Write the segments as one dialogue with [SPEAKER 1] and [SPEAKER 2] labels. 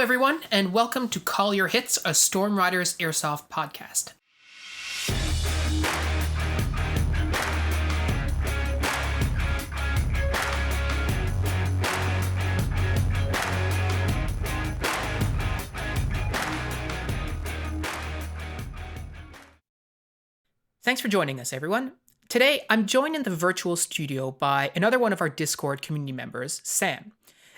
[SPEAKER 1] everyone, and welcome to Call Your Hits, a Storm Riders Airsoft podcast. Thanks for joining us, everyone. Today, I'm joined in the virtual studio by another one of our Discord community members, Sam.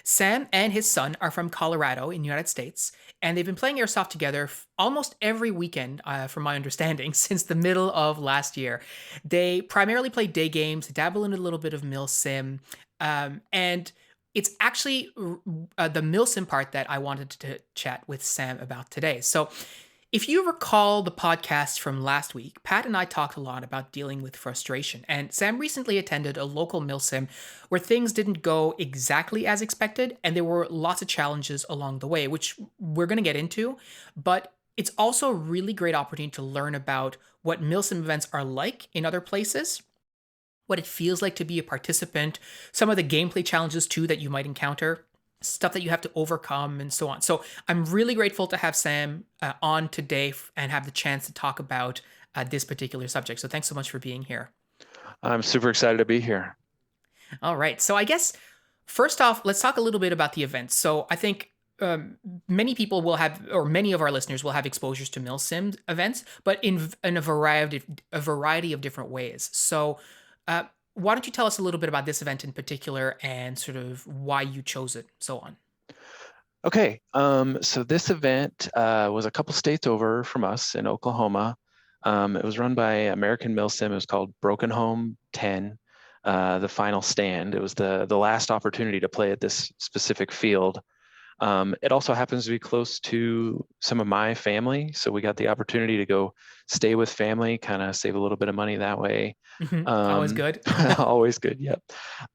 [SPEAKER 1] Sam and his son are from Colorado in the United States, and they've been playing Airsoft together almost every weekend, from my understanding, since the middle of last year. They primarily play day games, dabble in a little bit of Milsim, and it's actually the Milsim part that I wanted to chat with Sam about today. So, if you recall the podcast from last week, Pat and I talked a lot about dealing with frustration, and Sam recently attended a local Milsim where things didn't go exactly as expected, and there were lots of challenges along the way, which we're going to get into, but it's also a really great opportunity to learn about what Milsim events are like in other places, what it feels like to be a participant, some of the gameplay challenges too that you might encounter, stuff that you have to overcome, and so on. So I'm really grateful to have Sam on today and have the chance to talk about this particular subject. So thanks so much for being here.
[SPEAKER 2] I'm super excited to be here.
[SPEAKER 1] All right. So I guess first off, let's talk a little bit about the event. So I think many people will have, or many of our listeners will have exposures to Milsim events, but in a variety of different ways. So why don't you tell us a little bit about this event in particular and sort of why you chose it, so on.
[SPEAKER 2] Okay, so this event was a couple states over from us in Oklahoma. It was run by American Milsim. It was called Broken Home 10, the final stand. It was the last opportunity to play at this specific field. It also happens to be close to some of my family, so we got the opportunity to go stay with family, kind of save a little bit of money that way.
[SPEAKER 1] Always good.
[SPEAKER 2] Always good, yep.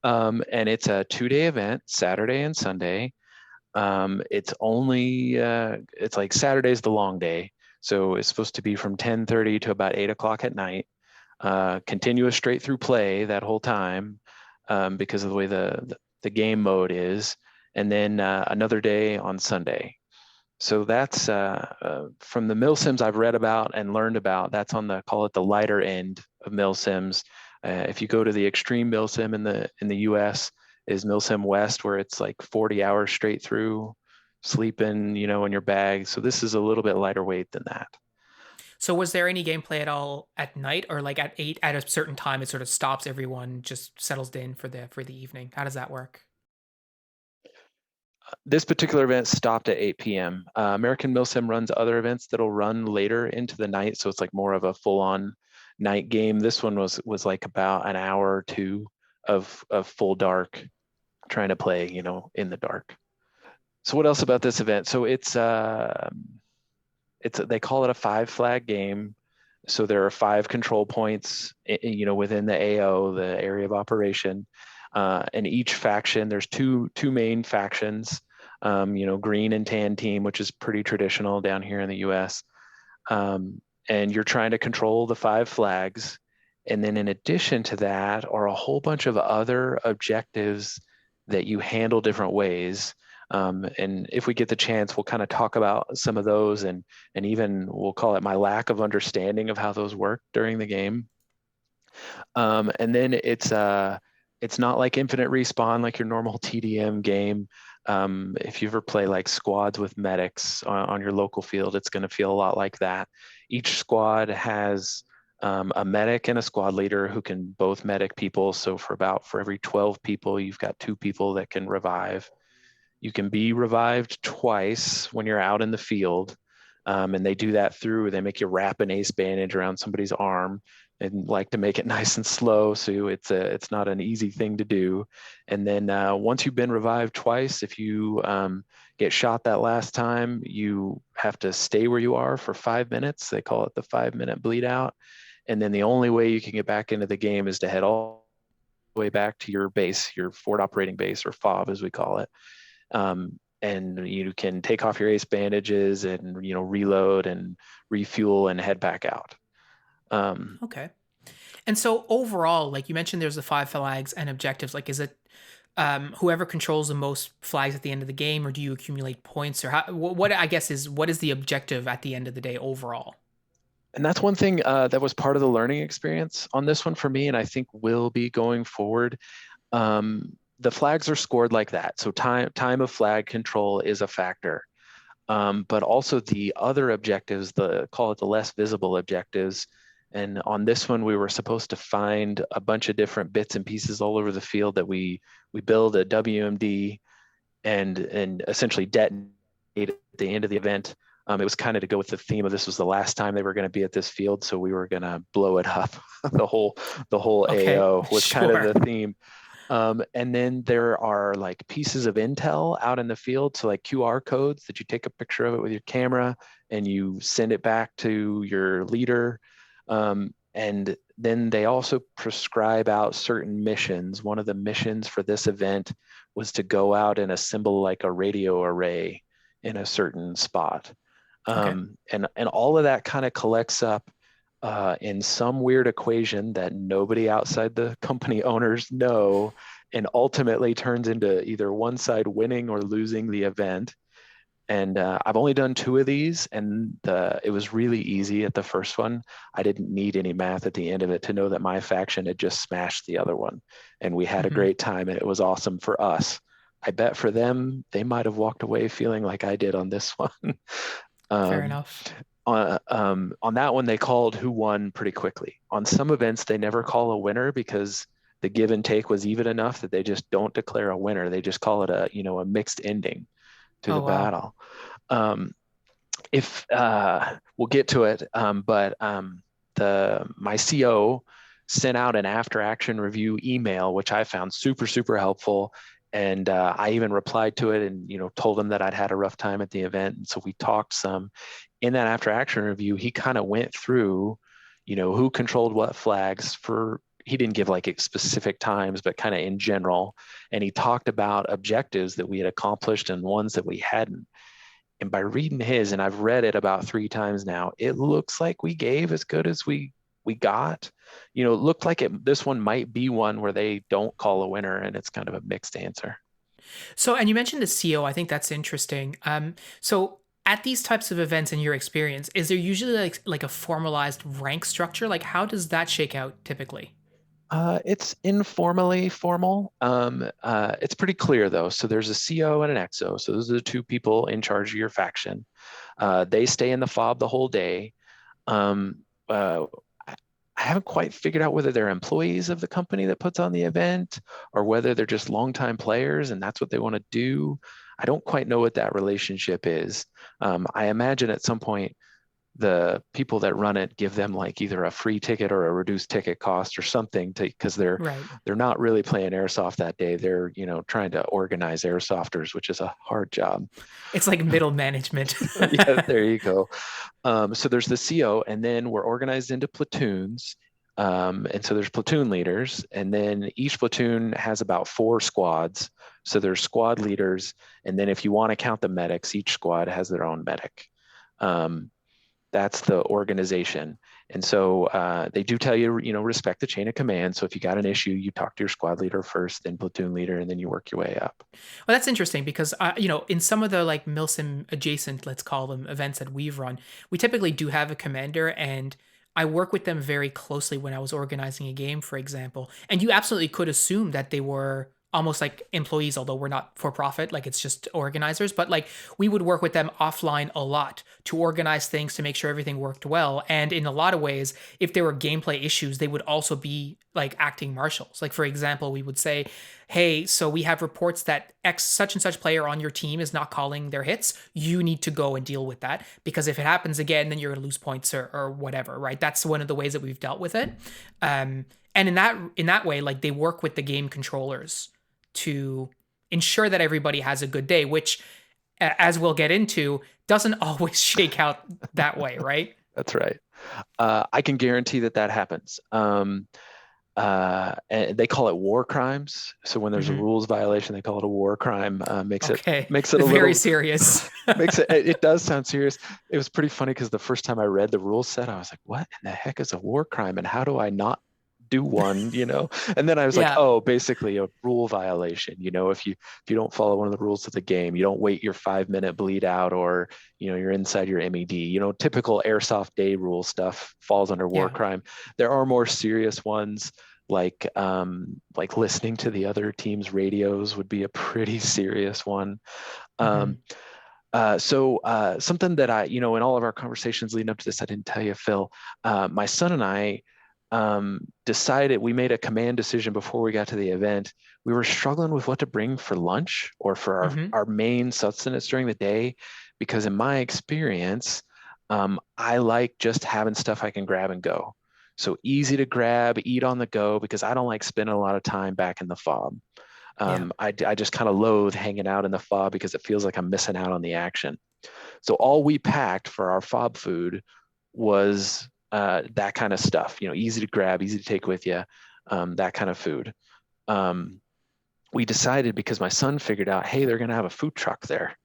[SPEAKER 2] And it's a 2-day event, Saturday and Sunday. It's only, it's like Saturday's the long day, so it's supposed to be from 10:30 to about 8 o'clock at night, continuous straight through play that whole time, because of the way the game mode is, and then another day on Sunday. So that's from the Milsims I've read about and learned about. That's on the, call it the lighter end of Milsims. If you go to the extreme Milsim in the U.S. is Milsim West, where it's like 40 hours straight through, sleeping, in your bag. So this is a little bit lighter weight than that.
[SPEAKER 1] So was there any gameplay at all at night, or like at 8 at a certain time it sort of stops, everyone just settles in for the evening? How does that work?
[SPEAKER 2] This particular event stopped at 8 p.m. American Milsim runs other events that'll run later into the night, so it's like more of a full-on night game. This one was like about an hour or two of full dark, trying to play, in the dark. So what else about this event? So it's they call it a 5-flag game. So there are 5 control points, within the AO, the area of operation. And each faction, there's two main factions, green and tan team, which is pretty traditional down here in the US. And you're trying to control the 5 flags. And then in addition to that are a whole bunch of other objectives that you handle different ways. And if we get the chance, we'll kind of talk about some of those, and even we'll call it my lack of understanding of how those work during the game. And then it's not like infinite respawn like your normal TDM game. If you ever play like squads with medics on your local field, it's going to feel a lot like that. Each squad has a medic and a squad leader who can both medic people. So for every 12 people, you've got 2 people that can revive. You can be revived twice when you're out in the field. And they do that they make you wrap an ace bandage around somebody's arm and like to make it nice and slow. So it's not an easy thing to do. And then once you've been revived twice, if you get shot that last time, you have to stay where you are for 5 minutes. They call it the 5-minute bleed out. And then the only way you can get back into the game is to head all the way back to your base, your forward operating base, or FOB as we call it. And you can take off your ace bandages and reload and refuel and head back out.
[SPEAKER 1] Okay. And so overall, like you mentioned, there's the 5 flags and objectives. Like, is it whoever controls the most flags at the end of the game, or do you accumulate points, or what I guess is what is the objective at the end of the day overall?
[SPEAKER 2] And that's one thing that was part of the learning experience on this one for me, and I think will be going forward. The flags are scored like that, so time of flag control is a factor. But also the other objectives, the call it the less visible objectives. And on this one, we were supposed to find a bunch of different bits and pieces all over the field that we build a WMD and essentially detonate at the end of the event. It was kind of to go with the theme of this was the last time they were going to be at this field, so we were going to blow it up. The whole
[SPEAKER 1] Okay,
[SPEAKER 2] AO was kind of
[SPEAKER 1] sure.
[SPEAKER 2] the theme. And then there are like pieces of intel out in the field. So like QR codes that you take a picture of it with your camera and you send it back to your leader. And then they also prescribe out certain missions. One of the missions for this event was to go out and assemble like a radio array in a certain spot.
[SPEAKER 1] Okay.
[SPEAKER 2] And all of that kind of collects up in some weird equation that nobody outside the company owners know, and ultimately turns into either one side winning or losing the event. And I've only done two of these, and it was really easy at the first one. I didn't need any math at the end of it to know that my faction had just smashed the other one. And we had a
[SPEAKER 1] Hmm.
[SPEAKER 2] great time, and it was awesome for us. I bet for them, they might have walked away feeling like I did on this one.
[SPEAKER 1] Fair
[SPEAKER 2] um,
[SPEAKER 1] enough.
[SPEAKER 2] on that one, they called who won pretty quickly. On some events, they never call a winner because the give and take was even enough that they just don't declare a winner. They just call it a mixed ending to
[SPEAKER 1] Oh
[SPEAKER 2] the
[SPEAKER 1] wow.
[SPEAKER 2] battle. Um, if We'll get to it, but the my CO sent out an after action review email, which I found super super helpful. And I even replied to it and told him that I'd had a rough time at the event. And so we talked some. In that after action review, he kind of went through, who controlled what flags for. He didn't give like specific times, but kind of in general. And he talked about objectives that we had accomplished and ones that we hadn't. And by reading his, and I've read it about three times now, it looks like we gave as good as we got. It looked like this one might be one where they don't call a winner and it's kind of a mixed answer.
[SPEAKER 1] So, and you mentioned the CO. I think that's interesting. So at these types of events, in your experience, is there usually like a formalized rank structure? Like, how does that shake out typically?
[SPEAKER 2] It's informally formal. It's pretty clear though. So there's a CO and an XO. So those are the two people in charge of your faction. They stay in the fob the whole day. Um, uh, I haven't quite figured out whether they're employees of the company that puts on the event or whether they're just longtime players and that's what they want to do. I don't quite know what that relationship is. I imagine at some point the people that run it give them like either a free ticket or a reduced ticket cost or something to because
[SPEAKER 1] Right.
[SPEAKER 2] they're not really playing airsoft that day. They're trying to organize airsofters, which is a hard job.
[SPEAKER 1] It's like middle management.
[SPEAKER 2] Yeah, there you go. So there's the CO, and then we're organized into platoons. And so there's platoon leaders, and then each platoon has about four squads. So there's squad leaders, and then if you want to count the medics, each squad has their own medic. Um, that's the organization. And so they do tell you, respect the chain of command. So if you got an issue, you talk to your squad leader first, then platoon leader, and then you work your way up.
[SPEAKER 1] Well, that's interesting because in some of the like Milsim adjacent, let's call them events that we've run, we typically do have a commander, and I work with them very closely when I was organizing a game, for example. And you absolutely could assume that they were almost like employees, although we're not for profit, like it's just organizers. But like we would work with them offline a lot to organize things to make sure everything worked well. And in a lot of ways, if there were gameplay issues, they would also be like acting marshals. Like for example, we would say, hey, so we have reports that X such and such player on your team is not calling their hits. You need to go and deal with that because if it happens again, then you're going to lose points or whatever, right? That's one of the ways that we've dealt with it. And in that way, like they work with the game controllers to ensure that everybody has a good day, which, as we'll get into, doesn't always shake out that way, right?
[SPEAKER 2] That's right. I can guarantee that that happens. And they call it war crimes. So when there's a
[SPEAKER 1] Hmm.
[SPEAKER 2] rules violation, they call it a war crime.
[SPEAKER 1] Okay,
[SPEAKER 2] Makes it a
[SPEAKER 1] very
[SPEAKER 2] little
[SPEAKER 1] serious.
[SPEAKER 2] makes it does sound serious. It was pretty funny because the first time I read the rule set, I was like, "What in the heck is a war crime? And how do I not do one, you know? And then I was like,
[SPEAKER 1] Yeah.
[SPEAKER 2] oh, basically a rule violation. You know, if you don't follow one of the rules of the game, you don't wait your 5 minute bleed out, or, you know, you're inside your MED, you know, typical airsoft day rule stuff falls under war
[SPEAKER 1] Yeah.
[SPEAKER 2] crime. There are more serious ones, like listening to the other team's radios would be a pretty serious one. Um,
[SPEAKER 1] Hmm.
[SPEAKER 2] something that I, you know, in all of our conversations leading up to this, I didn't tell you, Phil. My son and I decided, we made a command decision before we got to the event. We were struggling with what to bring for lunch or for
[SPEAKER 1] Hmm.
[SPEAKER 2] our main sustenance during the day, because in my experience, I like just having stuff I can grab and go. So easy to grab, eat on the go, because I don't like spending a lot of time back in the fob.
[SPEAKER 1] Yeah.
[SPEAKER 2] I just kind of loathe hanging out in the fob because it feels like I'm missing out on the action. So all we packed for our fob food was that kind of stuff, you know, easy to grab, easy to take with you, that kind of food. Um, we decided, because my son figured out, hey, they're going to have a food truck there.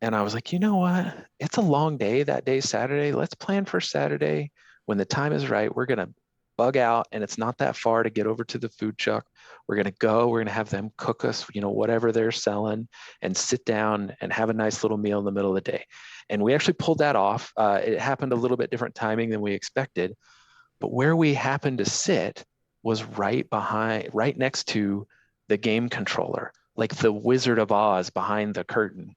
[SPEAKER 2] And I was like, you know what? It's a long day. That day, Saturday. Let's plan for Saturday. When the time is right, we're going to bug out, and it's not that far to get over to the food truck. We're going to go, we're going to have them cook us, you know, whatever they're selling, and sit down and have a nice little meal in the middle of the day. And we actually pulled that off. It happened a little bit different timing than we expected, but where we happened to sit was right next to the game controller, like the Wizard of Oz behind the curtain.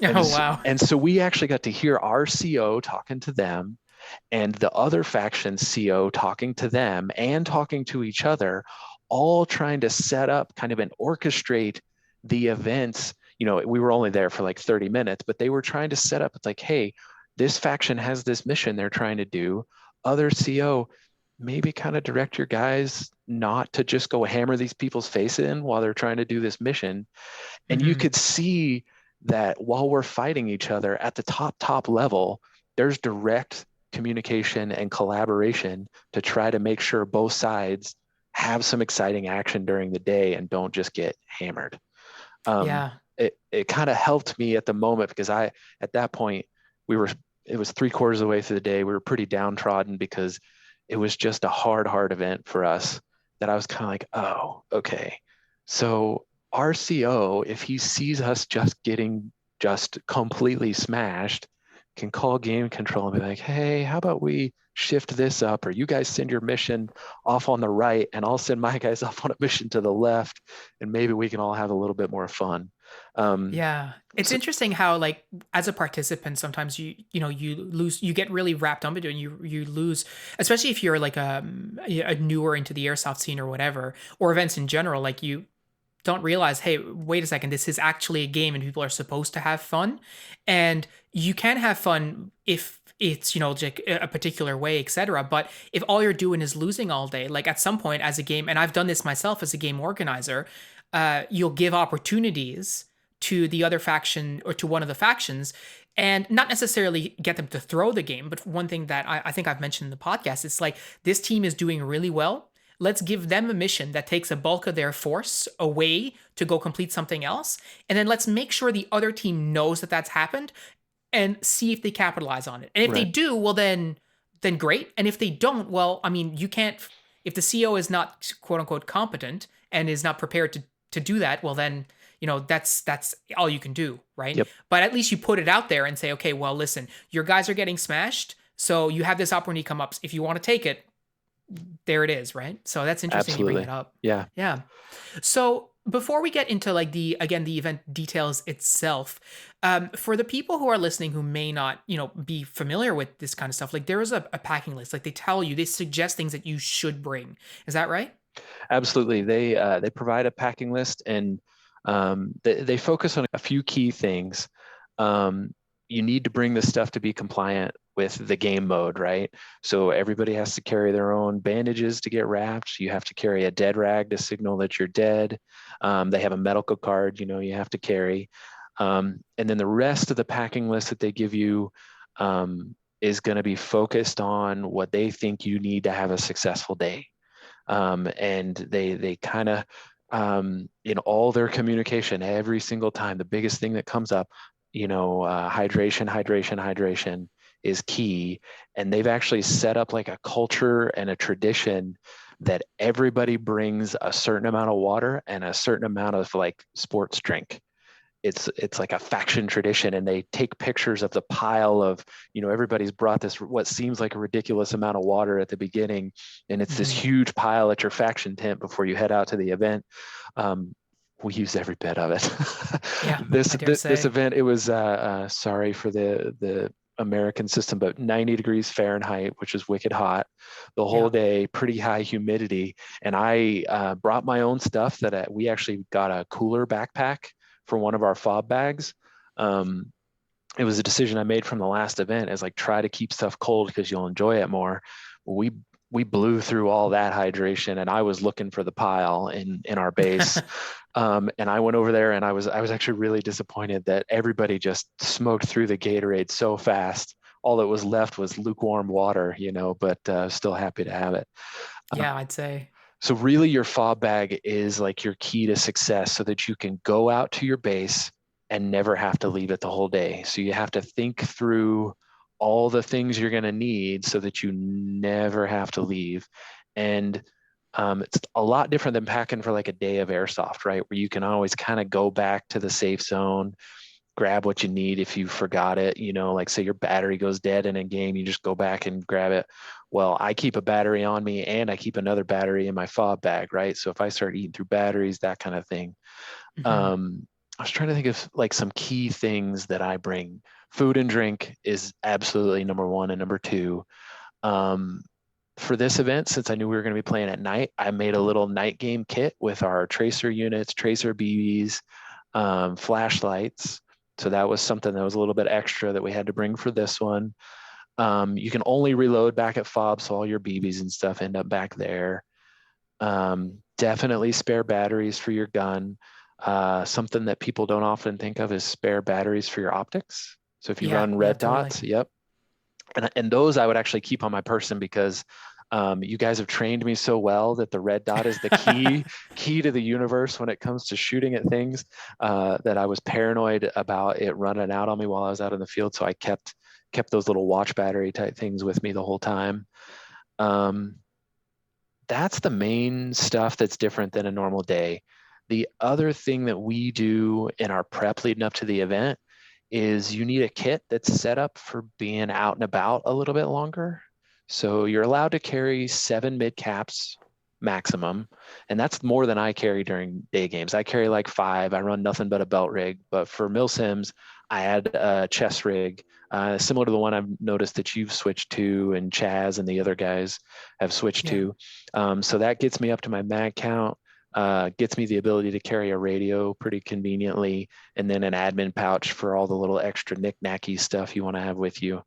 [SPEAKER 1] Oh, wow.
[SPEAKER 2] And so we actually got to hear our CO talking to them, and the other faction CO talking to them and talking to each other, all trying to set up kind of and orchestrate the events. You know, we were only there for like 30 minutes, but they were trying to set up, it's like, hey, this faction has this mission they're trying to do. Other CO, maybe kind of direct your guys not to just go hammer these people's face in while they're trying to do this mission. And you
[SPEAKER 1] Hmm.
[SPEAKER 2] could see that while we're fighting each other at the top level, there's direct communication and collaboration to try to make sure both sides have some exciting action during the day and don't just get hammered. um,
[SPEAKER 1] Yeah.
[SPEAKER 2] it kind of helped me at the moment, because at that point, we were it was 3/4 of the way through the day. We were pretty downtrodden because it was just a hard event for us, that I was kind of like, oh, okay. So our CO, if he sees us just getting just completely smashed, can call game control and be like, hey, how about we shift this up, or you guys send your mission off on the right and I'll send my guys off on a mission to the left, and maybe we can all have a little bit more fun. Um,
[SPEAKER 1] Yeah. It's
[SPEAKER 2] so
[SPEAKER 1] interesting how, like, as a participant, sometimes you lose, you get really wrapped up into it, and you lose, especially if you're like a newer into the airsoft scene or whatever, or events in general. Like, you don't realize, hey, wait a second, this is actually a game and people are supposed to have fun. And you can have fun if it's, like a particular way, etc. But if all you're doing is losing all day, like at some point as a game, and I've done this myself as a game organizer, you'll give opportunities to the other faction or to one of the factions, and not necessarily get them to throw the game. But one thing that I think I've mentioned in the podcast, it's like, this team is doing really well. Let's give them a mission that takes a bulk of their force away to go complete something else. And then let's make sure the other team knows that that's happened and see if they capitalize on it. And if they
[SPEAKER 2] right,
[SPEAKER 1] do, well, then great. And if they don't, well, I mean, you can't, if the CO is not quote unquote competent and is not prepared to do that, well, then, that's all you can do, right?
[SPEAKER 2] yep,
[SPEAKER 1] But at least you put it out there and say, okay, well, listen, your guys are getting smashed. So you have this opportunity come up. If you want to take it, there it is, right? So that's interesting you bring that
[SPEAKER 2] absolutely,
[SPEAKER 1] up.
[SPEAKER 2] yeah.
[SPEAKER 1] Yeah. So before we get into like the event details itself, for the people who are listening who may not be familiar with this kind of stuff, like there is a packing list. Like they suggest things that you should bring. Is that right?
[SPEAKER 2] Absolutely. They provide a packing list, and they focus on a few key things. Um, you need to bring this stuff to be compliant with the game mode, right? So everybody has to carry their own bandages to get wrapped. You have to carry a dead rag to signal that you're dead. They have a medical card, you have to carry. And then the rest of the packing list that they give you is going to be focused on what they think you need to have a successful day. And they kind of in all their communication every single time, the biggest thing that comes up, hydration is key. And they've actually set up like a culture and a tradition that everybody brings a certain amount of water and a certain amount of like sports drink. It's like a faction tradition, and they take pictures of the pile of, everybody's brought this what seems like a ridiculous amount of water at the beginning, and it's this
[SPEAKER 1] Hmm.
[SPEAKER 2] huge pile at your faction tent before you head out to the event. um, we use every bit of it.
[SPEAKER 1] Yeah,
[SPEAKER 2] this
[SPEAKER 1] I dare
[SPEAKER 2] this
[SPEAKER 1] say.
[SPEAKER 2] event, it was sorry for the American system, but 90 degrees Fahrenheit, which is wicked hot the whole
[SPEAKER 1] Yeah.
[SPEAKER 2] day, pretty high humidity. And I brought my own stuff that we actually got a cooler backpack for one of our fob bags. Um, it was a decision I made from the last event, as like try to keep stuff cold because you'll enjoy it more. We blew through all that hydration, and I was looking for the pile in our base. And I went over there, and I was actually really disappointed that everybody just smoked through the Gatorade so fast. All that was left was lukewarm water, but still happy to have it. Uh,
[SPEAKER 1] Yeah, I'd say.
[SPEAKER 2] so really your fob bag is like your key to success, so that you can go out to your base and never have to leave it the whole day. So you have to think through all the things you're going to need so that you never have to leave. And it's a lot different than packing for like a day of airsoft, right? Where you can always kind of go back to the safe zone, grab what you need if you forgot it, like say your battery goes dead in a game, you just go back and grab it. Well, I keep a battery on me, and I keep another battery in my fob bag, right? So if I start eating through batteries, that kind of thing.
[SPEAKER 1] Hmm.
[SPEAKER 2] I was trying to think of like some key things that I bring. Food and drink is absolutely number one, and number two. Um, for this event, since I knew we were going to be playing at night, I made a little night game kit with our tracer units, tracer BBs, flashlights. So that was something that was a little bit extra that we had to bring for this one. You can only reload back at fob, so all your BBs and stuff end up back there. Definitely spare batteries for your gun. Something that people don't often think of is spare batteries for your optics. So if you
[SPEAKER 1] Yeah,
[SPEAKER 2] run
[SPEAKER 1] yeah,
[SPEAKER 2] red
[SPEAKER 1] totally.
[SPEAKER 2] dots, yep. And those I would actually keep on my person, because you guys have trained me so well that the red dot is the key to the universe when it comes to shooting at things, that I was paranoid about it running out on me while I was out in the field. So I kept those little watch battery type things with me the whole time. Um, that's the main stuff that's different than a normal day. The other thing that we do in our prep leading up to the event is you need a kit that's set up for being out and about a little bit longer. So you're allowed to carry 7 mid caps maximum, and that's more than I carry during day games. I carry like 5. I run nothing but a belt rig, but for Milsims, I add a chest rig, similar to the one I've noticed that you've switched to, and Chaz and the other guys have switched
[SPEAKER 1] Yeah.
[SPEAKER 2] to. So that gets me up to my mag count, gets me the ability to carry a radio pretty conveniently, and then an admin pouch for all the little extra knick-knacky stuff you want to have with you.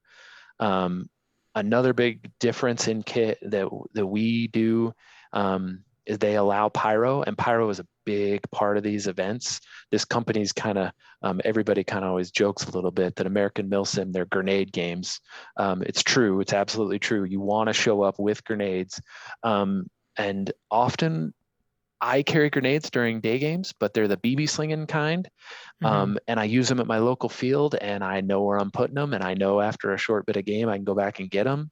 [SPEAKER 2] Um, Another big difference in kit that we do, is they allow pyro, and pyro is a big part of these events. This company's kind of, everybody kind of always jokes a little bit that American Milsim, they're grenade games. It's true. It's absolutely true. You want to show up with grenades. And often I carry grenades during day games, but they're the BB slinging kind.
[SPEAKER 1] Hmm.
[SPEAKER 2] And I use them at my local field, and I know where I'm putting them, and I know after a short bit of game I can go back and get them.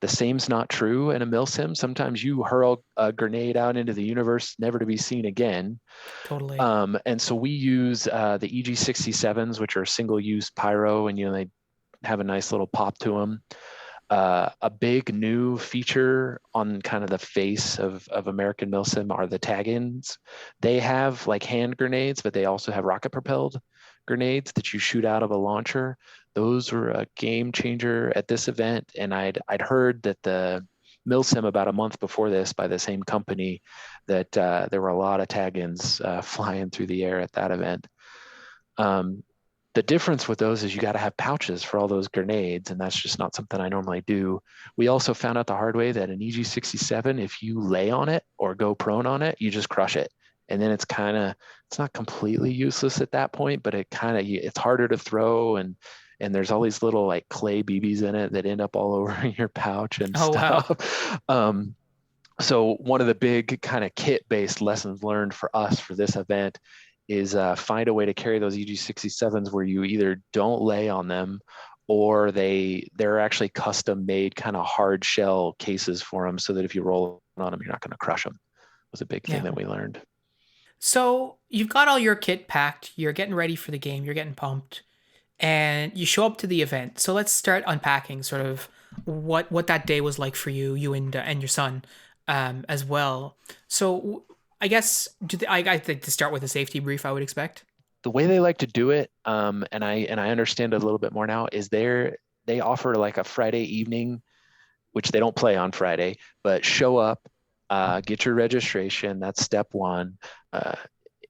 [SPEAKER 2] The same's not true in a milsim. Sometimes you hurl a grenade out into the universe, never to be seen again.
[SPEAKER 1] Totally.
[SPEAKER 2] And so we use the EG67s, which are single use pyro, and they have a nice little pop to them. A big new feature on kind of the face of American Milsim are the tag-ins. They have like hand grenades, but they also have rocket propelled grenades that you shoot out of a launcher. Those were a game changer at this event, and I'd heard that the Milsim about a month before this by the same company, that there were a lot of tag-ins flying through the air at that event. Um, the difference with those is you got to have pouches for all those grenades, and that's just not something I normally do. We also found out the hard way that an EG67, if you lay on it or go prone on it, you just crush it. And then it's not completely useless at that point, but it's harder to throw, and there's all these little like clay BBs in it that end up all over your pouch and
[SPEAKER 1] Oh, wow.
[SPEAKER 2] stuff. So one of the big kind of kit-based lessons learned for us for this event is find a way to carry those EG67s where you either don't lay on them, or they're actually custom made kind of hard shell cases for them so that if you roll on them, you're not going to crush them. Was a big thing
[SPEAKER 1] Yeah.
[SPEAKER 2] that we learned.
[SPEAKER 1] So you've got all your kit packed, you're getting ready for the game, you're getting pumped, and you show up to the event. So let's start unpacking sort of what that day was like for you, you and your son, as well. So I guess I think to start with a safety brief, I would expect.
[SPEAKER 2] The way they like to do it, and I understand it a little bit more now, is they offer like a Friday evening, which they don't play on Friday, but show up, get your registration. That's step one. Uh,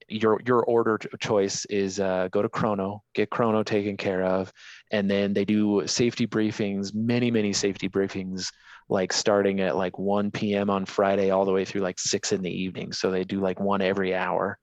[SPEAKER 2] your order choice is go to Chrono, get Chrono taken care of, and then they do safety briefings, many safety briefings, like starting at like 1 p.m. on Friday all the way through like 6 in the evening. So they do like one every hour.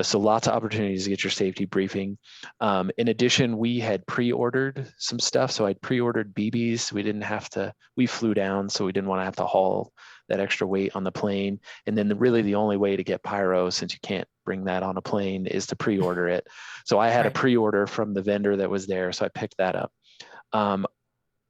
[SPEAKER 2] So lots of opportunities to get your safety briefing. In addition, we had pre-ordered some stuff. So I'd pre-ordered BBs. We didn't have to, we flew down, so we didn't want to have to haul that extra weight on the plane. And then really the only way to get pyro, since you can't bring that on a plane, is to pre-order it. So I had a
[SPEAKER 1] Right.
[SPEAKER 2] pre-order from the vendor that was there. So I picked that up. Um,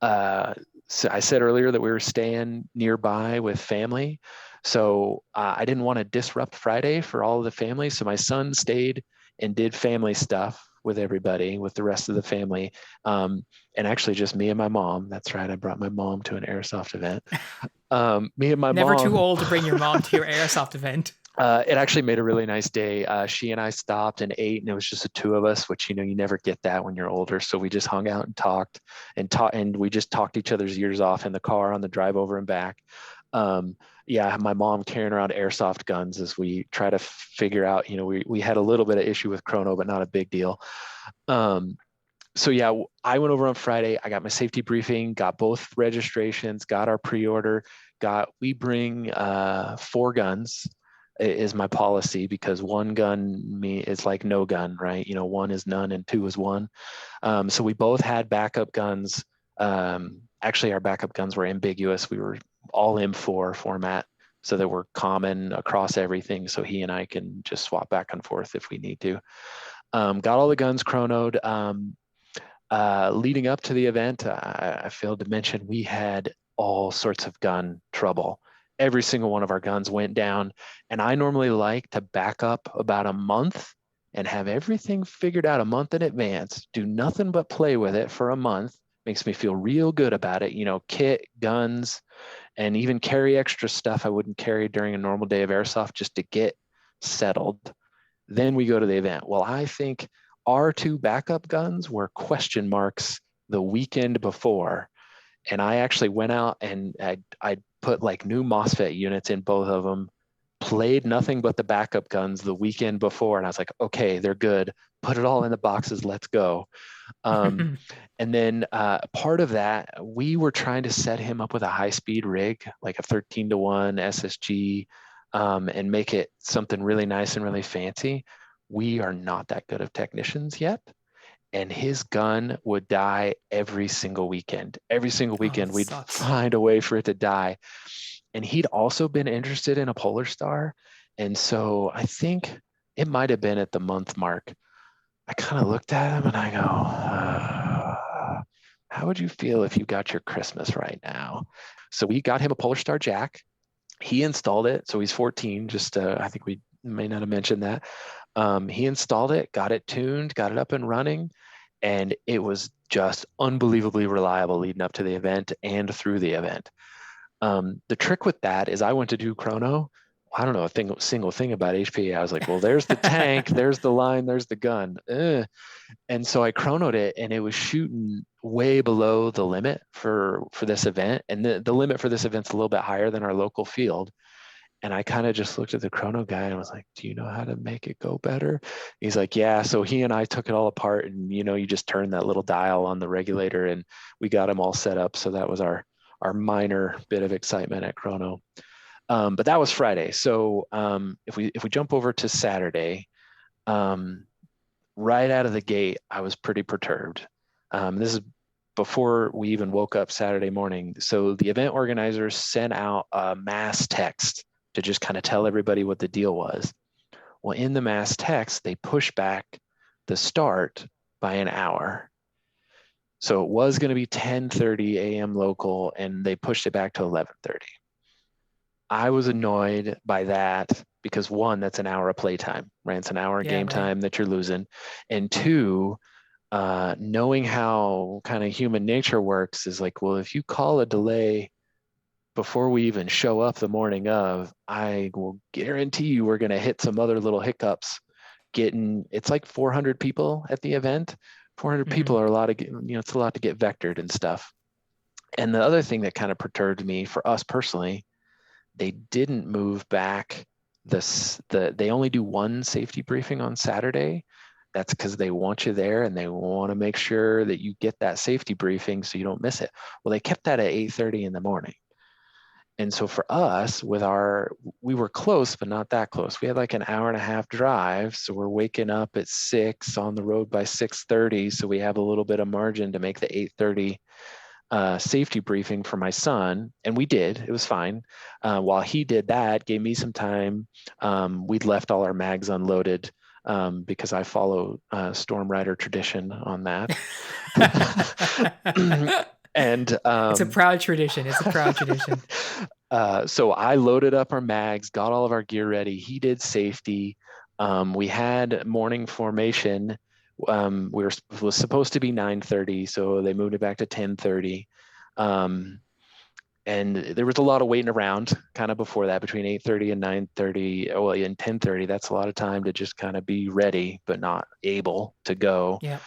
[SPEAKER 2] so I said earlier that we were staying nearby with family. So I didn't want to disrupt Friday for all of the family. So my son stayed and did family stuff with everybody, with the rest of the family. And actually, just me and my mom. That's right. I brought my mom to an airsoft event. Me and my
[SPEAKER 1] Never too
[SPEAKER 2] mom.
[SPEAKER 1] old to bring your mom to your airsoft event.
[SPEAKER 2] It actually made a really nice day. She and I stopped and ate, and it was just the two of us, which you never get that when you're older. So we just hung out and talked, and we just talked each other's ears off in the car on the drive over and back. Yeah, my mom carrying around airsoft guns as we try to figure out. We had a little bit of issue with Chrono, but not a big deal. Um, so yeah, I went over on Friday. I got my safety briefing, got both registrations, got our pre-order, we bring 4 guns is my policy, because one gun me is like no gun, right? One is none and two is one. So we both had backup guns. Actually, our backup guns were ambiguous. We were all M4 format, so that we're common across everything. So he and I can just swap back and forth if we need to. Got all the guns chronoed. Leading up to the event, I failed to mention we had all sorts of gun trouble. Every single one of our guns went down, and I normally like to back up about a month and have everything figured out a month in advance. Do nothing but play with it for a month. Makes me feel real good about it. Kit, guns, and even carry extra stuff I wouldn't carry during a normal day of airsoft just to get settled. Then we go to the event. Well, I think our 2 backup guns were question marks the weekend before. And I actually went out and I put like new MOSFET units in both of them, played nothing but the backup guns the weekend before. And I was like, okay, they're good. Put it all in the boxes. Let's go. Um, and then part of that, we were trying to set him up with a high speed rig, like a 13-to-1 SSG, and make it something really nice and really fancy. We are not that good of technicians yet. And his gun would die every single weekend. Every single
[SPEAKER 1] Oh, that
[SPEAKER 2] weekend, we'd
[SPEAKER 1] sucks.
[SPEAKER 2] find a way for it to die. And he'd also been interested in a Polar Star. And so I think it might have been at the month mark. I kind of looked at him and I go, how would you feel if you got your Christmas right now? So we got him a Polar Star Jack. He installed it. So he's 14. Just I think we may not have mentioned that. He installed it, got it tuned, got it up and running, and it was just unbelievably reliable leading up to the event and through the event. The trick with that is I went to do chrono. I don't know single thing about HPA. I was like, well, there's the tank, there's the line, there's the gun. And so I chronoed it, and it was shooting way below the limit for this event. And the limit for this event's a little bit higher than our local field. And I kind of just looked at the chrono guy and was like, do you know how to make it go better? He's like, yeah. So he and I took it all apart, and you just turn that little dial on the regulator, and we got them all set up. So that was our minor bit of excitement at chrono. But that was Friday. So if we jump over to Saturday, um, right out of the gate, I was pretty perturbed. This is before we even woke up Saturday morning. So the event organizers sent out a mass text to just kind of tell everybody what the deal was. Well, in the mass text, they pushed back the start by an hour. So it was going to be 10:30 a.m. local, and they pushed it back to 11:30. I was annoyed by that because one, that's an hour of playtime, right? It's an hour of
[SPEAKER 1] Yeah,
[SPEAKER 2] game
[SPEAKER 1] right.
[SPEAKER 2] time that you're losing. And two, knowing how kind of human nature works is like, well, if you call a delay before we even show up the morning of, I will guarantee you we're going to hit some other little hiccups. It's like 400 people at the event. 400 people
[SPEAKER 1] Hmm.
[SPEAKER 2] are a lot of, it's a lot to get vectored and stuff. And the other thing that kind of perturbed me for us personally, they didn't move back they only do one safety briefing on Saturday. That's because they want you there and they want to make sure that you get that safety briefing so you don't miss it. Well, they kept that at 8:30 in the morning. And so for us, we were close, but not that close. We had like an hour and a half drive. So we're waking up at 6 on the road by 6:30. So we have a little bit of margin to make the 8:30 safety briefing for my son, and we did. It was fine. While he did that, gave me some time. We'd left all our mags unloaded because I follow Storm Rider tradition on that. And
[SPEAKER 1] It's a proud tradition. It's a proud tradition.
[SPEAKER 2] so I loaded up our mags, got all of our gear ready. He did safety. We had morning formation. It was supposed to be 9:30, so they moved it back to 10:30. Um, and there was a lot of waiting around kind of before that between 8:30 and 9:30. Oh, well, and 10:30. That's a lot of time to just kind of be ready, but not able to go.
[SPEAKER 1] Yeah.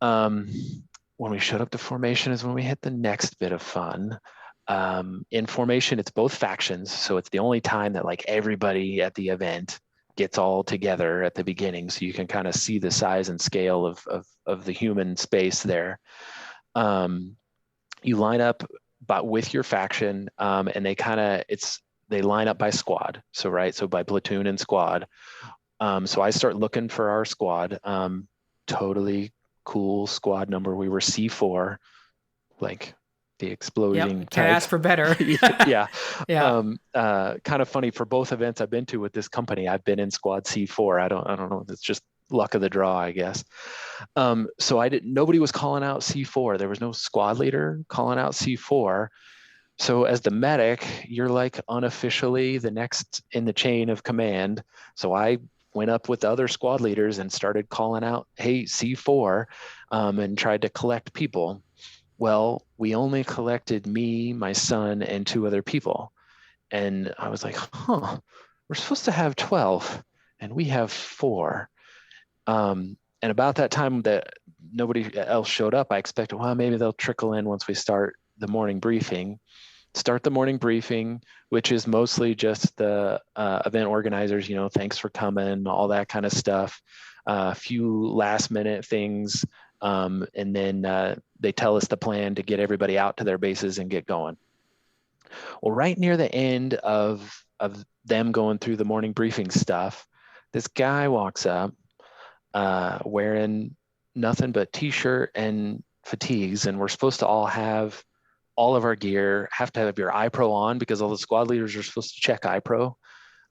[SPEAKER 2] Um, when we showed up to formation is when we hit the next bit of fun. In formation, it's both factions, so it's the only time that like everybody at the event gets all together at the beginning, so you can kind of see the size and scale of the human space there. Um, you line up but with your faction, and they line up by squad. So right, so by platoon and squad. So I start looking for our squad. Totally cool squad number. We were C4, like the exploding
[SPEAKER 1] Yep. Can't
[SPEAKER 2] type.
[SPEAKER 1] ask for better.
[SPEAKER 2] Yeah.
[SPEAKER 1] Yeah.
[SPEAKER 2] Kind of funny for both events I've been to with this company. I've been in squad C4. I don't know. It's just luck of the draw, I guess. So nobody was calling out C4. There was no squad leader calling out C4. So as the medic, you're like unofficially the next in the chain of command. So I went up with the other squad leaders and started calling out, "Hey, C4," and tried to collect people. Well, we only collected me, my son, and two other people. And I was like, huh, we're supposed to have 12 and we have four. And about that time that nobody else showed up, I expected, well, maybe they'll trickle in once we start the morning briefing. Start the morning briefing, which is mostly just the event organizers, thanks for coming, all that kind of stuff. A few last minute things. And then they tell us the plan to get everybody out to their bases and get going. Well, right near the end of them going through the morning briefing stuff, this guy walks up wearing nothing but t-shirt and fatigues, and we're supposed to all have all of our gear, have to have your iPro on because all the squad leaders are supposed to check iPro.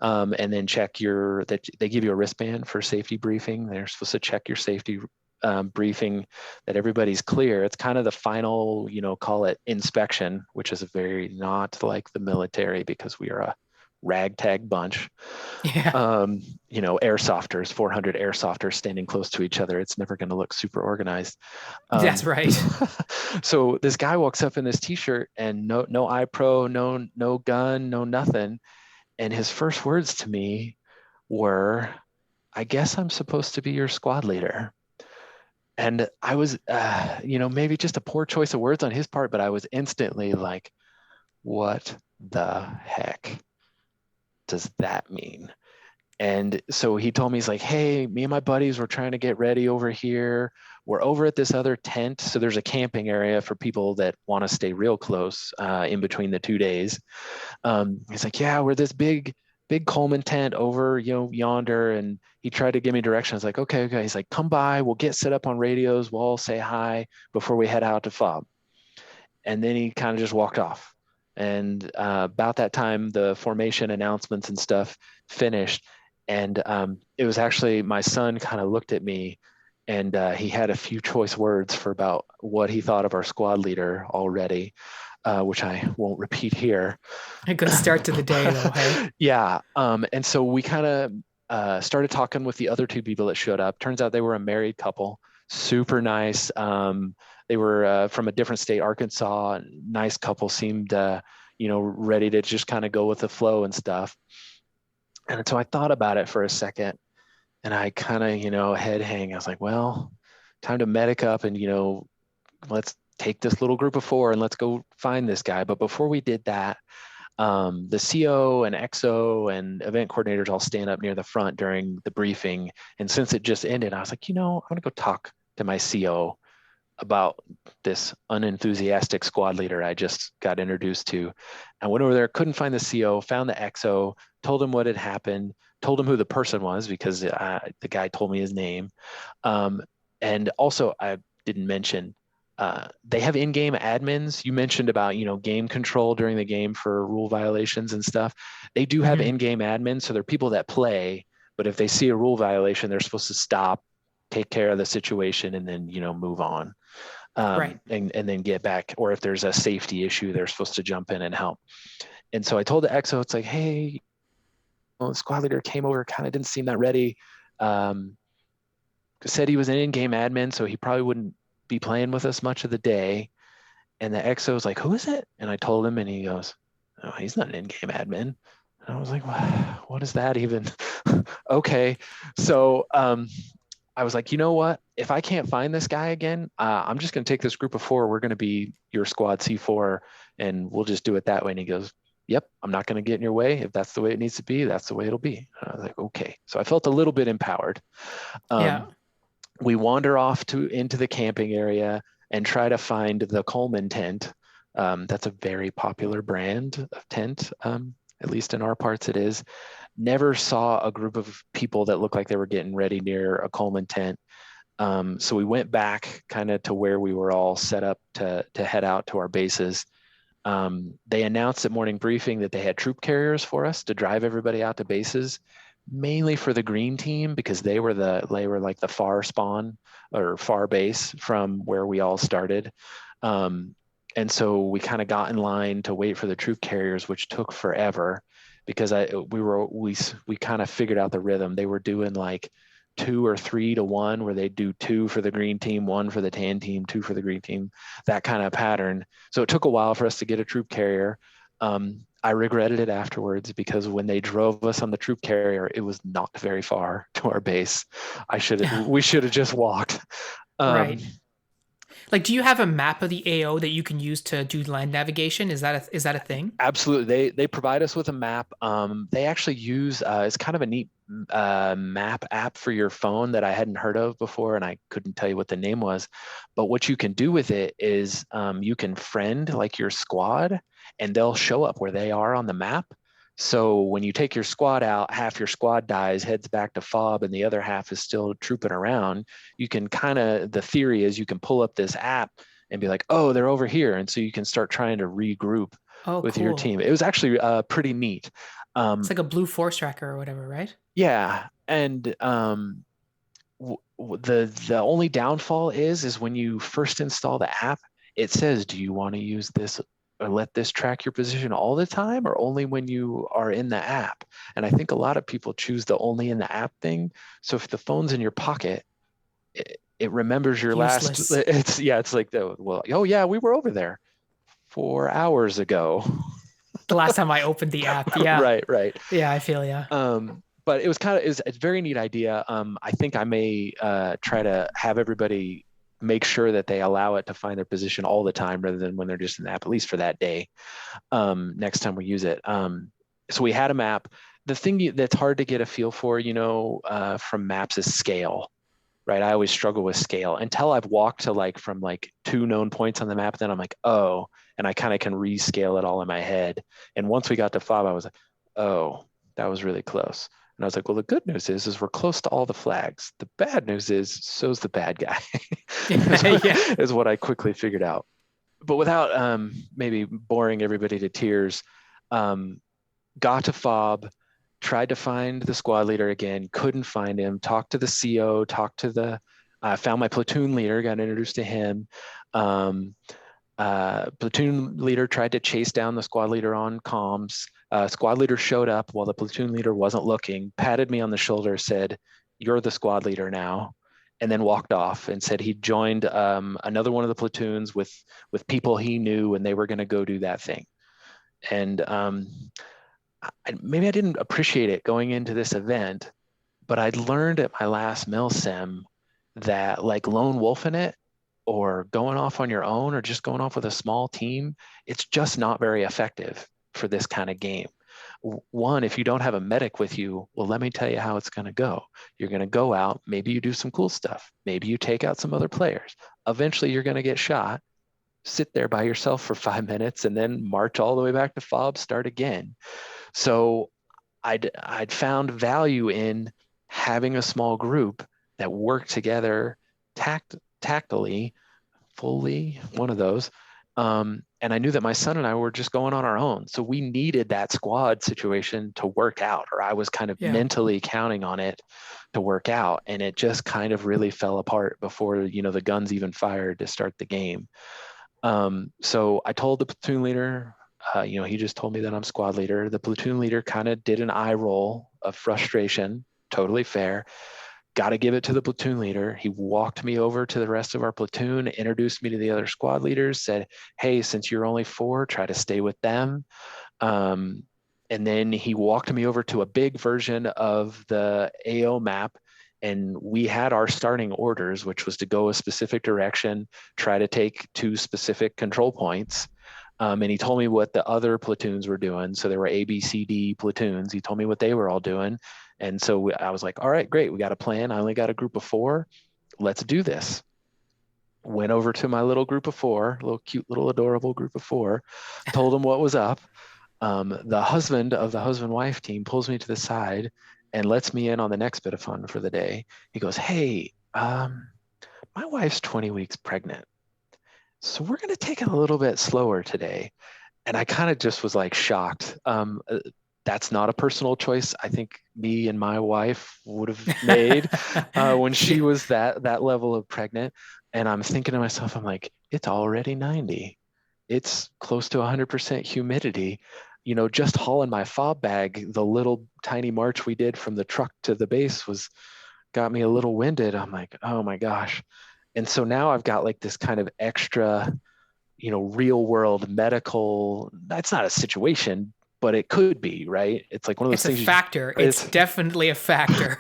[SPEAKER 2] And then check that they give you a wristband for safety briefing. They're supposed to check your safety briefing that everybody's clear. It's kind of the final, call it inspection, which is very not like the military because we are a ragtag bunch.
[SPEAKER 1] Yeah.
[SPEAKER 2] Airsofters, 400 airsofters standing close to each other. It's never going to look super organized.
[SPEAKER 1] That's
[SPEAKER 2] Um,
[SPEAKER 1] right.
[SPEAKER 2] so this guy walks up in this t-shirt and no iPro, no gun, no nothing. And his first words to me were, "I guess I'm supposed to be your squad leader." And I was, maybe just a poor choice of words on his part, but I was instantly like, what the heck does that mean? And so he told me, he's like, "Hey, me and my buddies were trying to get ready over here. We're over at this other tent. So there's a camping area for people that want to stay real close in between the 2 days." He's like, "Yeah, we're this big Coleman tent over, yonder." And he tried to give me directions. Like, okay. He's like, "Come by, we'll get set up on radios. We'll all say hi before we head out to fob." And then he kind of just walked off. And about that time, the formation announcements and stuff finished. And it was actually my son kind of looked at me and he had a few choice words for about what he thought of our squad leader already, which I won't repeat here.
[SPEAKER 1] A good start to the day, though. Hey.
[SPEAKER 2] Yeah. And so we kind of started talking with the other two people that showed up. Turns out they were a married couple, super nice. They were from a different state, Arkansas. Nice couple, seemed ready to just kind of go with the flow and stuff. And so I thought about it for a second, and I kind of, head hang. I was like, well, time to medic up and, let's take this little group of four and let's go find this guy. But before we did that, the CO and XO and event coordinators all stand up near the front during the briefing. And since it just ended, I was like, I'm going to go talk to my CO about this unenthusiastic squad leader I just got introduced to. I went over there, couldn't find the CO, found the XO, told him what had happened, told him who the person was because the guy told me his name. And also, I didn't mention they have in-game admins. You mentioned about game control during the game for rule violations and stuff. They do have
[SPEAKER 1] Hmm.
[SPEAKER 2] in-game admins, so they're people that play. But if they see a rule violation, they're supposed to stop, take care of the situation, and then move on,
[SPEAKER 1] Right.
[SPEAKER 2] and then get back. Or if there's a safety issue, they're supposed to jump in and help. And so I told the XO, it's like, hey, the squad leader came over, kind of didn't seem that ready. Um, Said he was an in-game admin, so he probably wouldn't be playing with us much of the day. And the XO was like, who is it? And I told him, and he goes, oh, he's not an in-game admin. And I was like, what is that even? Okay. So I was like, you know what? If I can't find this guy again, I'm just going to take this group of four. We're going to be your squad C4, and we'll just do it that way. And he goes, yep, I'm not going to get in your way. If that's the way it needs to be, that's the way it'll be. And I was like, okay. So I felt a little bit empowered.
[SPEAKER 1] Yeah.
[SPEAKER 2] We wander off into the camping area and try to find the Coleman tent. That's a very popular brand of tent, at least in our parts it is. Never saw a group of people that looked like they were getting ready near a Coleman tent. So we went back kind of to where we were all set up to head out to our bases. They announced at morning briefing that they had troop carriers for us to drive everybody out to bases, mainly for the green team because they were like the far spawn or far base from where we all started. Um, and so we kind of got in line to wait for the troop carriers, which took forever because we kind of figured out the rhythm. They were doing like 2 or 3 to 1, where they do two for the green team, one for the tan team, two for the green team, that kind of pattern. So it took a while for us to get a troop carrier. I regretted it afterwards because when they drove us on the troop carrier, it was not very far to our base. We should have just walked. Um,
[SPEAKER 1] Right. Like, do you have a map of the AO that you can use to do land navigation? Is that a thing?
[SPEAKER 2] Absolutely. They provide us with a map. They actually use it's kind of a neat map app for your phone that I hadn't heard of before, and I couldn't tell you what the name was. But what you can do with it is you can friend like your squad, and they'll show up where they are on the map. So when you take your squad out, half your squad dies, heads back to FOB, and the other half is still trooping around. You can the theory is you can pull up this app and be like, oh, they're over here. And so you can start trying to regroup
[SPEAKER 1] Oh,
[SPEAKER 2] with your
[SPEAKER 1] cool.
[SPEAKER 2] team. It was actually pretty neat.
[SPEAKER 1] It's
[SPEAKER 2] Um,
[SPEAKER 1] like a blue force tracker or whatever, right?
[SPEAKER 2] yeah, and the only downfall is when you first install the app, it says, do you want to use this or let this track your position all the time or only when you are in the app? And I think a lot of people choose the only in the app thing. So if the phone's in your pocket, it remembers your last.
[SPEAKER 1] Useless.
[SPEAKER 2] It's like well, oh yeah, we were over there 4 hours ago.
[SPEAKER 1] The last time I opened the app. Yeah.
[SPEAKER 2] Right, right.
[SPEAKER 1] Yeah, I feel yeah.
[SPEAKER 2] But it was it's a very neat idea. I think I may try to have everybody make sure that they allow it to find their position all the time rather than when they're just in the app, at least for that day. Next time we use it. So we had a map. The thing that's hard to get a feel for, from maps is scale, right? I always struggle with scale until I've walked to from two known points on the map. Then I'm like, oh, and I kind of can rescale it all in my head. And once we got to FOB, I was like, oh, that was really close. And I was like, well, the good news is we're close to all the flags. The bad news is so's the bad guy,
[SPEAKER 1] Yeah.
[SPEAKER 2] is what I quickly figured out. But without maybe boring everybody to tears, um, got to FOB, tried to find the squad leader again, couldn't find him, talked to the CO, talked to the I found my platoon leader, got introduced to him. Um, Platoon leader tried to chase down the squad leader on comms. Squad leader showed up while the platoon leader wasn't looking, patted me on the shoulder, said, "You're the squad leader now," and then walked off and said he joined another one of the platoons with people he knew, and they were going to go do that thing. And maybe I didn't appreciate it going into this event, but I'd learned at my last Milsim that like lone wolfing it or going off on your own or just going off with a small team, it's just not very effective for this kind of game. One, if you don't have a medic with you, well, let me tell you how it's going to go. You're going to go out, maybe you do some cool stuff, maybe you take out some other players. Eventually, you're going to get shot, sit there by yourself for 5 minutes, and then march all the way back to FOB, start again. So I'd found value in having a small group that worked together tactily, fully, one of those. And I knew that my son and I were just going on our own. So we needed that squad situation to work out, or I was kind of
[SPEAKER 1] Yeah.
[SPEAKER 2] mentally counting on it to work out. And it just kind of really fell apart before, the guns even fired to start the game. So I told the platoon leader, he just told me that I'm squad leader. The platoon leader kind of did an eye roll of frustration, totally fair. Got to give it to the platoon leader. He walked me over to the rest of our platoon, introduced me to the other squad leaders, said, "Hey, since you're only four, try to stay with them." Um, and then he walked me over to a big version of the AO map. And we had our starting orders, which was to go a specific direction, try to take two specific control points. And he told me what the other platoons were doing. So there were A, B, C, D platoons. He told me what they were all doing. And so I was like, all right, great. We got a plan. I only got a group of four. Let's do this. Went over to my little group of four, little cute, little adorable group of four, told them what was up. The husband of the husband wife team pulls me to the side and lets me in on the next bit of fun for the day. He goes, "Hey, my wife's 20 weeks pregnant. So we're going to take it a little bit slower today." And I kind of just was like shocked. That's not a personal choice I think me and my wife would have made when she
[SPEAKER 1] Yeah.
[SPEAKER 2] was that level of pregnant. And I'm thinking to myself, I'm like, it's already 90. It's close to 100% humidity. Just hauling my fob bag, the little tiny march we did from the truck to the base was got me a little winded. I'm like, oh my gosh. And so now I've got like this kind of extra, real world medical, that's not a situation, but it could be, right? It's like one of those
[SPEAKER 1] It's a
[SPEAKER 2] things
[SPEAKER 1] factor. It's
[SPEAKER 2] it's
[SPEAKER 1] definitely a factor.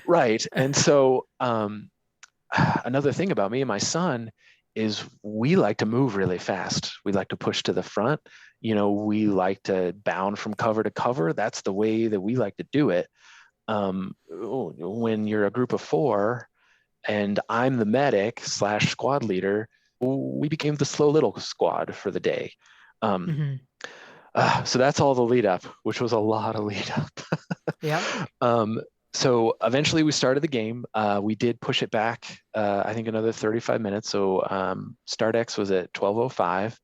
[SPEAKER 2] right. And so another thing about me and my son is we like to move really fast. We like to push to the front. We like to bound from cover to cover. That's the way that we like to do it. When you're a group of four and I'm the medic slash squad leader, we became the slow little squad for the day. Um,
[SPEAKER 1] Hmm.
[SPEAKER 2] so that's all the lead up, which was a lot of lead
[SPEAKER 1] Yeah.
[SPEAKER 2] up. So eventually we started the game. We did push it back, I think another 35 minutes. So start X was at 12:05.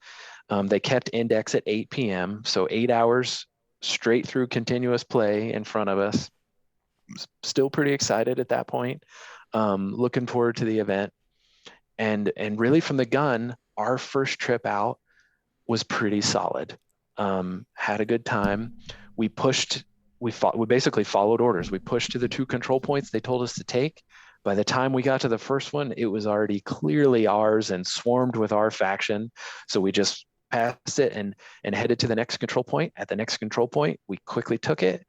[SPEAKER 2] They kept index at 8 p.m. So 8 hours straight through continuous play in front of us. Still pretty excited at that point. Looking forward to the event. And really from the gun, our first trip out was pretty solid. Had a good time. We pushed, we basically followed orders. We pushed to the two control points they told us to take. By the time we got to the first one, it was already clearly ours and swarmed with our faction. So we just passed it and headed to the next control point. At the next control point, we quickly took it,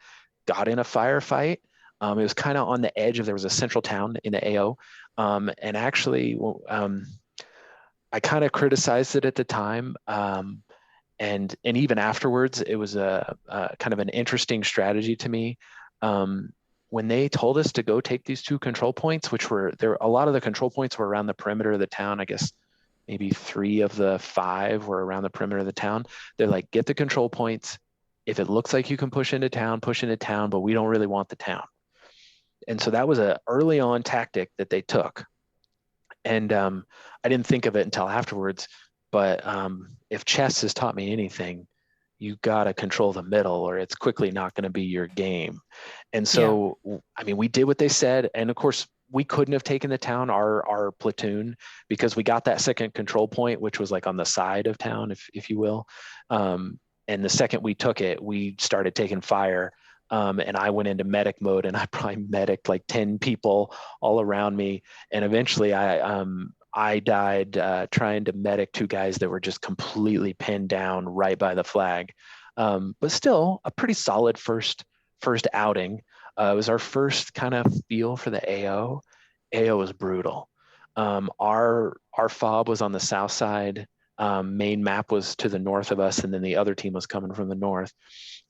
[SPEAKER 2] got in a firefight. It was kind of on the edge of there was a central town in the AO, and actually, I kind of criticized it at the time, and even afterwards, it was a kind of an interesting strategy to me. Um, when they told us to go take these two control points, which were there, a lot of the control points were around the perimeter of the town. I guess maybe three of the five were around the perimeter of the town. They're like, get the control points. If it looks like you can push into town, push into town, but we don't really want the town. And so that was a early on tactic that they took. And I didn't think of it until afterwards. But if chess has taught me anything, you got to control the middle or it's quickly not going to be your game. And
[SPEAKER 1] Yeah.
[SPEAKER 2] so, I mean, we did what they said. And of course, we couldn't have taken the town, our platoon, because we got that second control point, which was like on the side of town, if you will. And the second we took it, we started taking fire. And I went into medic mode, and I probably medicked like 10 people all around me. And eventually I died trying to medic two guys that were just completely pinned down right by the flag. But still a pretty solid first outing. It was our first kind of feel for the AO. AO was brutal. Our fob was on the south side. Main map was to the north of us, and then the other team was coming from the north.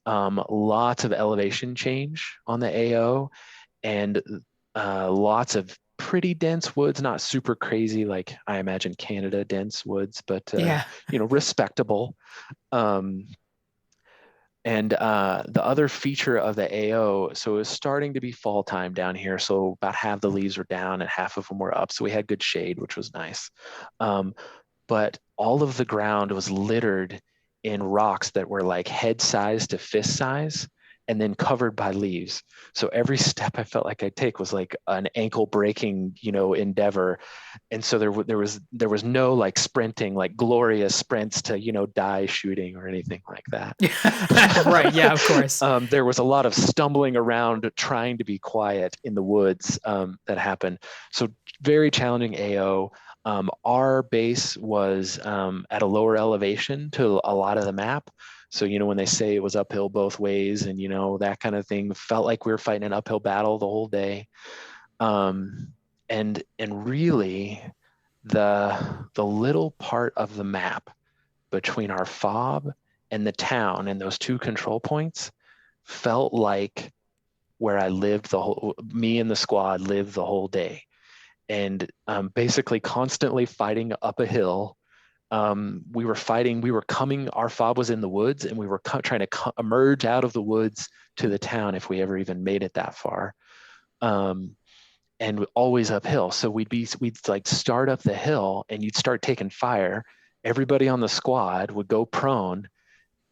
[SPEAKER 2] Lots of elevation change on the AO, and lots of pretty dense woods, not super crazy like I imagine Canada dense woods, but
[SPEAKER 1] Yeah.
[SPEAKER 2] respectable. Um, and the other feature of the AO, so it was starting to be fall time down here. So about half the leaves were down and half of them were up. So we had good shade, which was nice. Um, but all of the ground was littered in rocks that were like head size to fist size and then covered by leaves. So every step I felt like I'd take was like an ankle breaking, endeavor. And so there was no like sprinting, like glorious sprints to, die shooting or anything like that.
[SPEAKER 1] Right. Yeah, of course.
[SPEAKER 2] There was a lot of stumbling around trying to be quiet in the woods that happened. So very challenging AO. Our base was at a lower elevation to a lot of the map. So, when they say it was uphill both ways and, that kind of thing, felt like we were fighting an uphill battle the whole day. And really the little part of the map between our fob and the town and those two control points felt like where I lived me and the squad lived the whole day. And basically constantly fighting up a hill. We were coming, our fob was in the woods, and we were trying to emerge out of the woods to the town if we ever even made it that far. And always uphill. So we'd like start up the hill and you'd start taking fire. Everybody on the squad would go prone,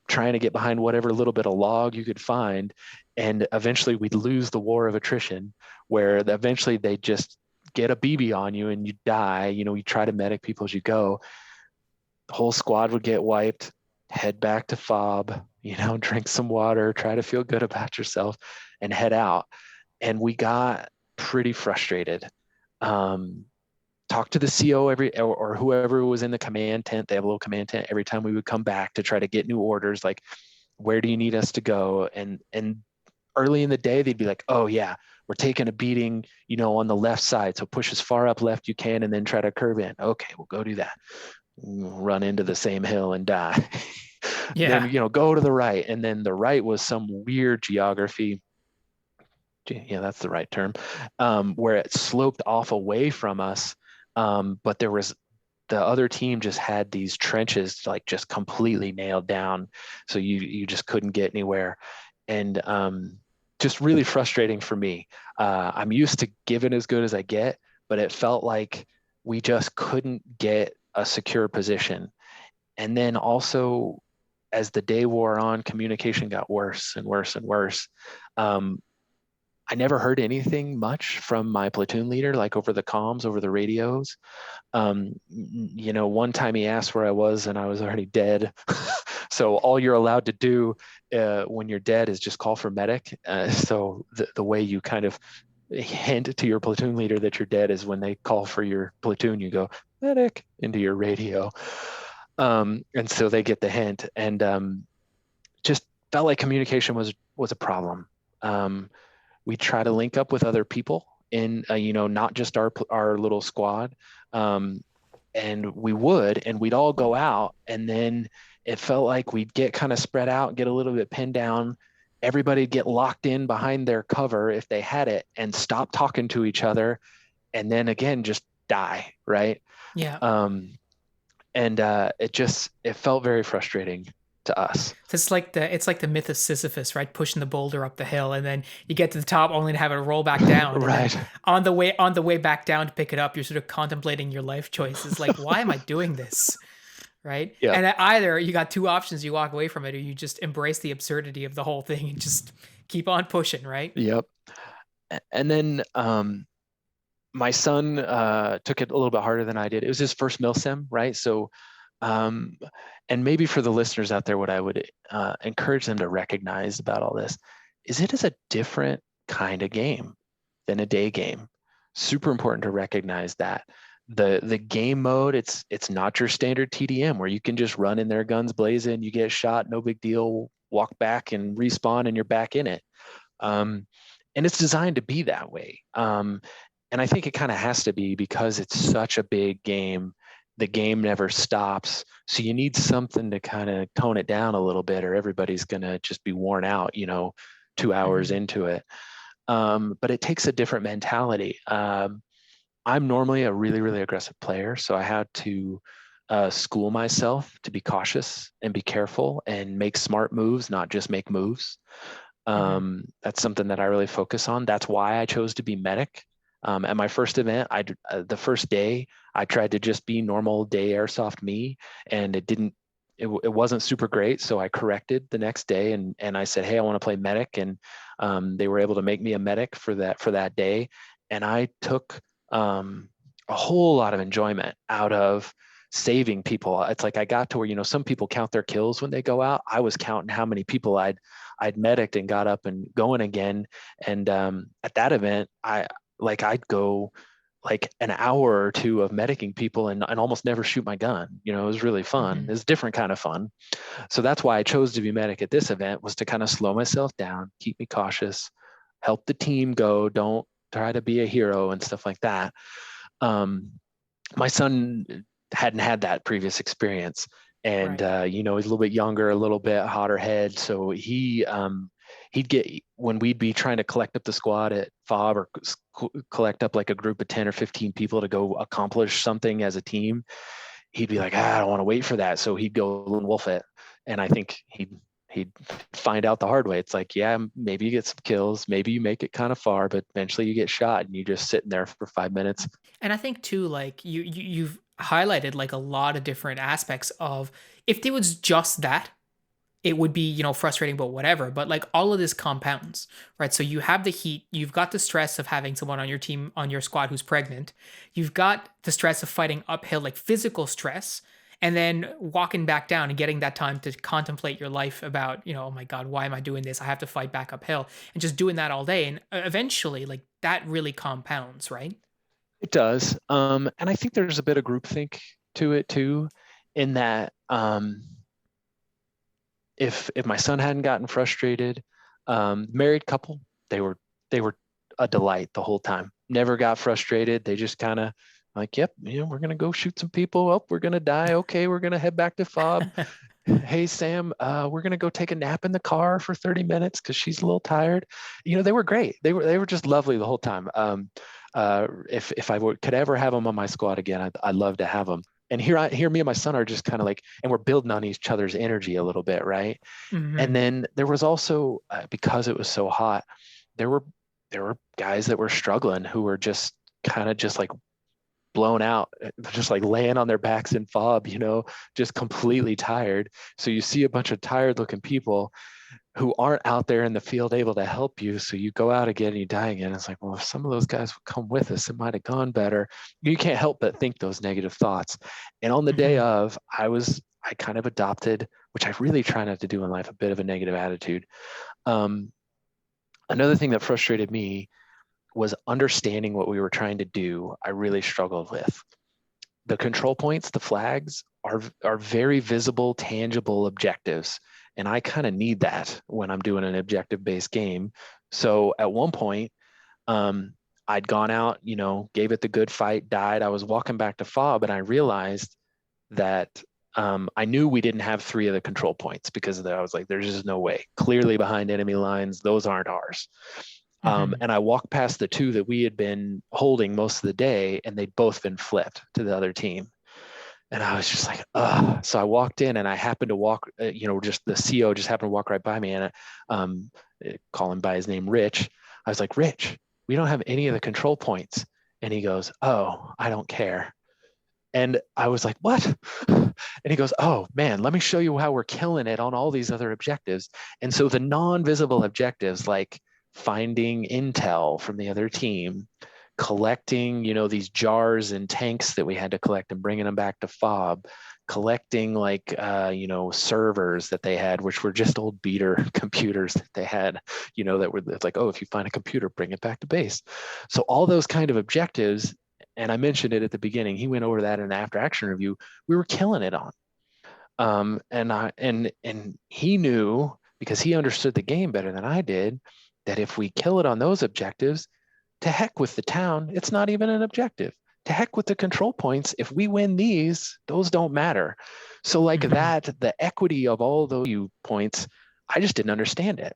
[SPEAKER 2] trying to get behind whatever little bit of log you could find. And eventually we'd lose the war of attrition, where eventually they just get a BB on you and you die. You try to medic people as you go. The whole squad would get wiped, head back to fob, drink some water, try to feel good about yourself, and head out. And we got pretty frustrated. Talk to the CO or whoever was in the command tent. They have a little command tent every time we would come back to try to get new orders. Like, where do you need us to go? And early in the day, they'd be like, oh yeah, we're taking a beating, on the left side. So push as far up left you can and then try to curve in. Okay, we'll go do that. Run into the same hill and die. Then,
[SPEAKER 1] Yeah.
[SPEAKER 2] go to the right. And then the right was some weird geography. Yeah, that's the right term, where it sloped off away from us. But the other team just had these trenches like just completely nailed down. So you just couldn't get anywhere. And just really frustrating for me. I'm used to giving as good as I get, but it felt like we just couldn't get a secure position. And then also, as the day wore on, communication got worse and worse and worse. I never heard anything much from my platoon leader, like over the comms, over the radios. One time he asked where I was and I was already dead. So all you're allowed to do when you're dead is just call for medic. So the way you kind of hint to your platoon leader that you're dead is when they call for your platoon, you go medic into your radio. And so they get the hint, and just felt like communication was a problem. We try to link up with other people in, not just our little squad. And we'd all go out, and then it felt like we'd get kind of spread out, get a little bit pinned down. Everybody'd get locked in behind their cover if they had it and stop talking to each other. And then again, just die. Right.
[SPEAKER 1] Yeah.
[SPEAKER 2] And it felt very frustrating to us.
[SPEAKER 1] It's like the myth of Sisyphus, right? Pushing the boulder up the hill, and then you get to the top only to have it roll back down, and then
[SPEAKER 2] Right.
[SPEAKER 1] on the way back down to pick it up, you're sort of contemplating your life choices, like, why am I doing this, right?
[SPEAKER 2] Yep.
[SPEAKER 1] And either you got two options: you walk away from it, or you just embrace the absurdity of the whole thing and just keep on pushing, right?
[SPEAKER 2] Yep. And then my son took it a little bit harder than I did. It was his first Milsim, right? So, um, and maybe for the listeners out there, what I would encourage them to recognize about all this is it is a different kind of game than a day game. Super important to recognize that. The game mode, it's not your standard TDM where you can just run in there, guns blazing, you get shot, no big deal, walk back and respawn, and you're back in it. Um, and it's designed to be that way. And I think it kind of has to be because it's such a big game. The game never stops. So you need something to kind of tone it down a little bit, or everybody's going to just be worn out, 2 hours
[SPEAKER 1] Hmm.
[SPEAKER 2] into it. But it takes a different mentality. I'm normally a really, really aggressive player. So I had to school myself to be cautious and be careful and make smart moves, not just make moves.
[SPEAKER 1] Hmm.
[SPEAKER 2] That's something that I really focus on. That's why I chose to be medic. At my first event, the first day I tried to just be normal day airsoft me, and it didn't. It wasn't super great, so I corrected the next day, and I said, "Hey, I want to play medic," and they were able to make me a medic for that day, and I took a whole lot of enjoyment out of saving people. It's like I got to where some people count their kills when they go out. I was counting how many people I'd medicked and got up and going again. And at that event, I'd go like an hour or two of medicing people and almost never shoot my gun. It was really fun.
[SPEAKER 1] Hmm.
[SPEAKER 2] It's a different kind of fun. So that's why I chose to be medic at this event, was to kind of slow myself down, keep me cautious, help the team go, don't try to be a hero and stuff like that. Um, my son hadn't had that previous experience, and
[SPEAKER 1] Right.
[SPEAKER 2] he's a little bit younger, a little bit hotter head, so he'd get, when we'd be trying to collect up the squad at fob, or collect up like a group of 10 or 15 people to go accomplish something as a team. He'd be like, I don't want to wait for that, so he'd go lone wolf it. And I think he'd find out the hard way. It's like, yeah, maybe you get some kills, maybe you make it kind of far, but eventually you get shot and you're just sitting there for 5 minutes.
[SPEAKER 1] And I think too, like you've highlighted like a lot of different aspects of if it was just that, it would be, frustrating, but whatever. But like all of this compounds, right? So you have the heat, you've got the stress of having someone on your team, on your squad who's pregnant, you've got the stress of fighting uphill, like physical stress, and then walking back down and getting that time to contemplate your life about, oh my God, why am I doing this? I have to fight back uphill, and just doing that all day. And eventually, like that really compounds, right?
[SPEAKER 2] It does. And I think there's a bit of groupthink to it too, in that if my son hadn't gotten frustrated, married couple, they were a delight the whole time. Never got frustrated. They just kind of like, yep, we're gonna go shoot some people. Oh, we're gonna die. Okay, we're gonna head back to fob. Hey Sam, we're gonna go take a nap in the car for 30 minutes because she's a little tired. They were great. They were just lovely the whole time. If I could ever have them on my squad again, I'd love to have them. And here me and my son are just kind of like, and we're building on each other's energy a little bit, right? And
[SPEAKER 1] Hmm.
[SPEAKER 2] then there was also, because it was so hot, there were there were guys that were struggling, who were just kind of just like blown out, just like laying on their backs in fob, just completely tired. So you see a bunch of tired looking people who aren't out there in the field able to help you. So you go out again and you die again. It's like, well, if some of those guys would come with us, it might have gone better. You can't help but think those negative thoughts. And on the day
[SPEAKER 1] Hmm.
[SPEAKER 2] of, I kind of adopted, which I really try not to do in life, a bit of a negative attitude. Um, Another thing that frustrated me was understanding what we were trying to do. I really struggled with the control points. The flags are very visible, tangible objectives, and I kind of need that when I'm doing an objective based game. So at one point, um, I'd gone out, gave it the good fight, died. I was walking back to fob, and I realized that I knew we didn't have three of the control points, because I was like, there's just no way. Clearly behind enemy lines, those aren't ours.
[SPEAKER 1] Hmm.
[SPEAKER 2] And I walked past the two that we had been holding most of the day, and they'd both been flipped to the other team. And I was just like, ugh. So I walked in, and I happened to walk, just the CO just happened to walk right by me, and um, call him by his name, Rich. I was like, Rich, we don't have any of the control points. And he goes, oh, I don't care. And I was like, what? And he goes, oh man, let me show you how we're killing it on all these other objectives. And so the non-visible objectives, like finding intel from the other team, collecting, these jars and tanks that we had to collect and bringing them back to fob, collecting like, servers that they had, which were just old beater computers that they had, that were like, oh, if you find a computer, bring it back to base. So all those kind of objectives, and I mentioned it at the beginning, he went over that in the after action review, we were killing it on. And he knew, because he understood the game better than I did, that if we kill it on those objectives, to heck with the town, it's not even an objective. To heck with the control points. If we win these, those don't matter. So like
[SPEAKER 1] Hmm.
[SPEAKER 2] that, the equity of all those points, I just didn't understand it.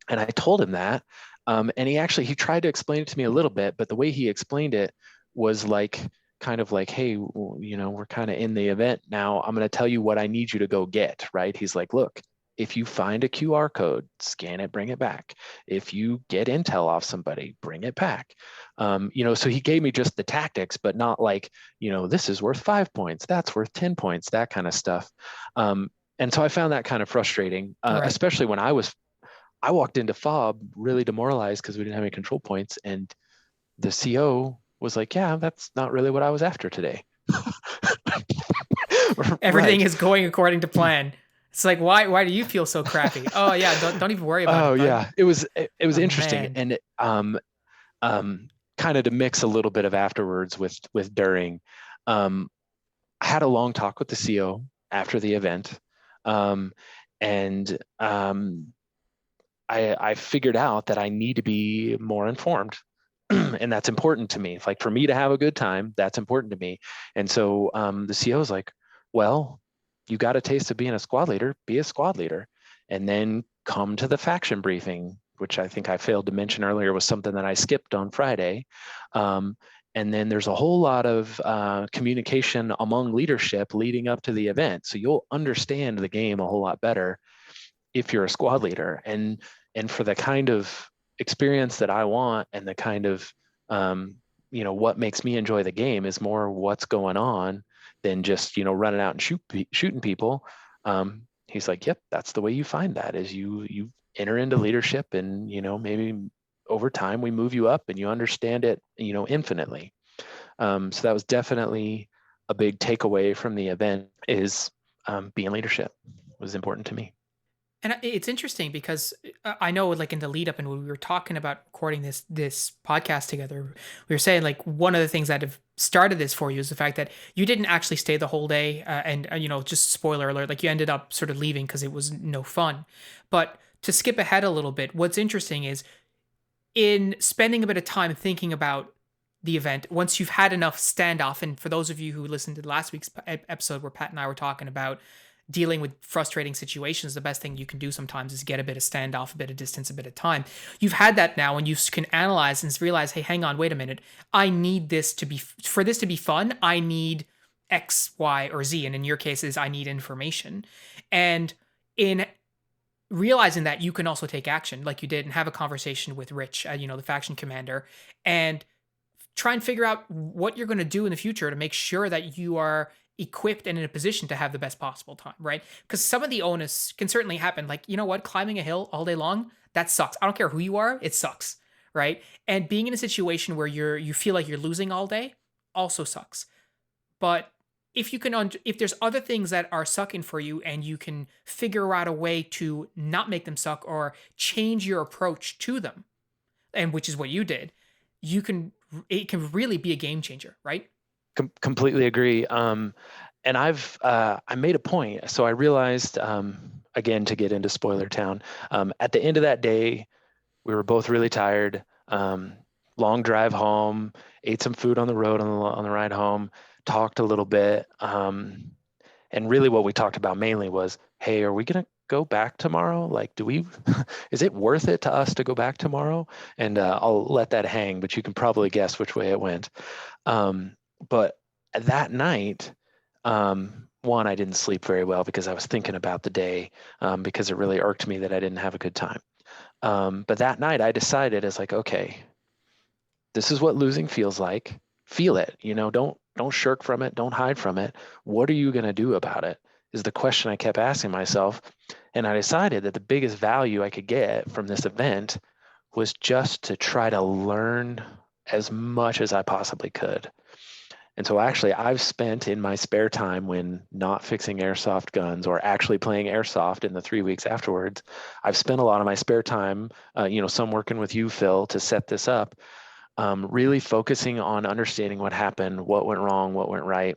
[SPEAKER 2] And I told him that. And he tried to explain it to me a little bit, but the way he explained it was like, kind of like, hey, we're kind of in the event now. I'm going to tell you what I need you to go get, right? He's like, look, if you find a QR code, scan it, bring it back. If you get intel off somebody, bring it back. So he gave me just the tactics, but not like, this is worth 5 points, that's worth 10 points, that kind of stuff. And so I found that kind of frustrating,
[SPEAKER 1] Right.
[SPEAKER 2] especially when I walked into fob really demoralized because we didn't have any control points, and the CO was like, "Yeah, that's not really what I was after today."
[SPEAKER 1] Everything
[SPEAKER 2] Right.
[SPEAKER 1] is going according to plan. It's like, why do you feel so crappy? Oh yeah, don't even worry about
[SPEAKER 2] Oh
[SPEAKER 1] it, bud.
[SPEAKER 2] yeah, it was
[SPEAKER 1] Oh
[SPEAKER 2] interesting,
[SPEAKER 1] man.
[SPEAKER 2] and um, kind of to mix a little bit of afterwards with during. Um, I had a long talk with the CO after the event, um, and I figured out that I need to be more informed. And that's important to me. Like for me to have a good time, that's important to me. And so the CO is like, well, you got a taste of being a squad leader, be a squad leader, and then come to the faction briefing, which I think I failed to mention earlier was something that I skipped on Friday. Um, and then there's a whole lot of communication among leadership leading up to the event. So you'll understand the game a whole lot better if you're a squad leader. And for the kind of experience that I want, and the kind of what makes me enjoy the game is more what's going on than just running out and shooting people. He's like, yep, that's the way you find that, is you enter into leadership, and maybe over time we move you up and you understand it infinitely. So that was definitely a big takeaway from the event, is being leadership was important to me.
[SPEAKER 1] And it's interesting because I know, like in the lead up, and when we were talking about recording this podcast together, we were saying like one of the things that have started this for you is the fact that you didn't actually stay the whole day, and just spoiler alert, like you ended up sort of leaving because it was no fun. But to skip ahead a little bit, what's interesting is in spending a bit of time thinking about the event, once you've had enough standoff, and for those of you who listened to last week's episode where Pat and I were talking about dealing with frustrating situations, the best thing you can do sometimes is get a bit of standoff, a bit of distance, a bit of time. You've had that now, and you can analyze and realize, hey, hang on, wait a minute. I need this to be, for this to be fun, I need X, Y, or Z. And in your cases, I need information. And in realizing that, you can also take action like you did and have a conversation with Rich, the faction commander, and try and figure out what you're going to do in the future to make sure that you are equipped and in a position to have the best possible time, right? Because some of the onus can certainly happen. Like, you know what? Climbing a hill all day long, that sucks. I don't care who you are, it sucks, right? And being in a situation where you feel like you're losing all day also sucks. But if you can, if there's other things that are sucking for you, and you can figure out a way to not make them suck or change your approach to them, and which is what you did, you can, it can really be a game changer, right?
[SPEAKER 2] Completely agree. And I made a point. So I realized, again, to get into spoiler town, at the end of that day, we were both really tired. Long drive home, ate some food on the road on the ride home, talked a little bit. And really what we talked about mainly was, hey, are we going to go back tomorrow? Like, is it worth it to us to go back tomorrow? And I'll let that hang, but you can probably guess which way it went. Um, but that night, one, I didn't sleep very well because I was thinking about the day, because it really irked me that I didn't have a good time. But that night I decided, as like, okay, this is what losing feels like. Feel it, don't shirk from it, don't hide from it. What are you going to do about it? Is the question I kept asking myself. And I decided that the biggest value I could get from this event was just to try to learn as much as I possibly could. And so actually, I've spent in my spare time when not fixing airsoft guns or actually playing airsoft in the 3 weeks afterwards, I've spent a lot of my spare time, some working with you, Phil, to set this up, really focusing on understanding what happened, what went wrong, what went right,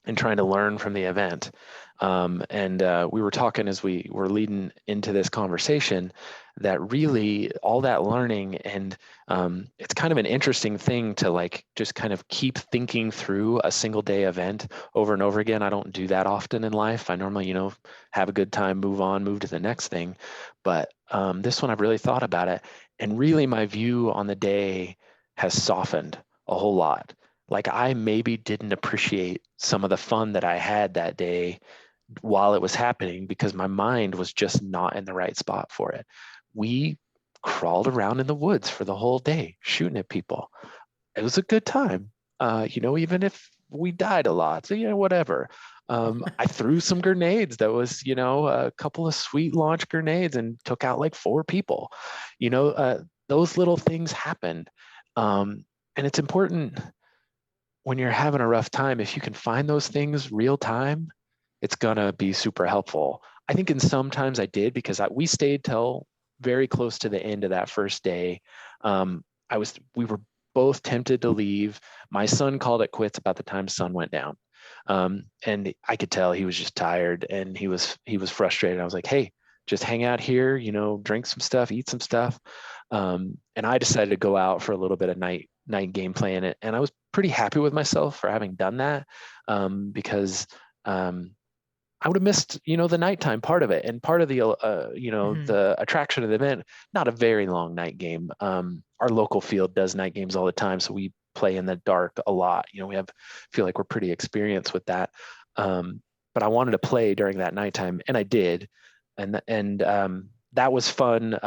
[SPEAKER 2] and trying to learn from the event. And we were talking as we were leading into this conversation that really all that learning, and it's kind of an interesting thing to like just kind of keep thinking through a single day event over and over again. I don't do that often in life. I normally, have a good time, move on, move to the next thing. But this one, I've really thought about it. And really, my view on the day has softened a whole lot. Like I maybe didn't appreciate some of the fun that I had that day while it was happening because my mind was just not in the right spot for it. We crawled around in the woods for the whole day shooting at people. It was a good time. Even if we died a lot, so whatever. I threw some grenades. That was, a couple of sweet launch grenades and took out like 4 people. Those little things happened. And it's important when you're having a rough time, if you can find those things real time, it's gonna be super helpful. I think in some times I did because we stayed till very close to the end of that first day. We were both tempted to leave. My son called it quits about the time sun went down. And I could tell he was just tired and he was frustrated. I was like, hey, just hang out here, drink some stuff, eat some stuff. And I decided to go out for a little bit of night gameplay in it. And I was pretty happy with myself for having done that, because I would have missed, the nighttime part of it and part of
[SPEAKER 1] Mhm.
[SPEAKER 2] the attraction of the event. Not a very long night game. Our local field does night games all the time, so we play in the dark a lot. Feel like we're pretty experienced with that. But I wanted to play during that nighttime, and I did, and that was fun.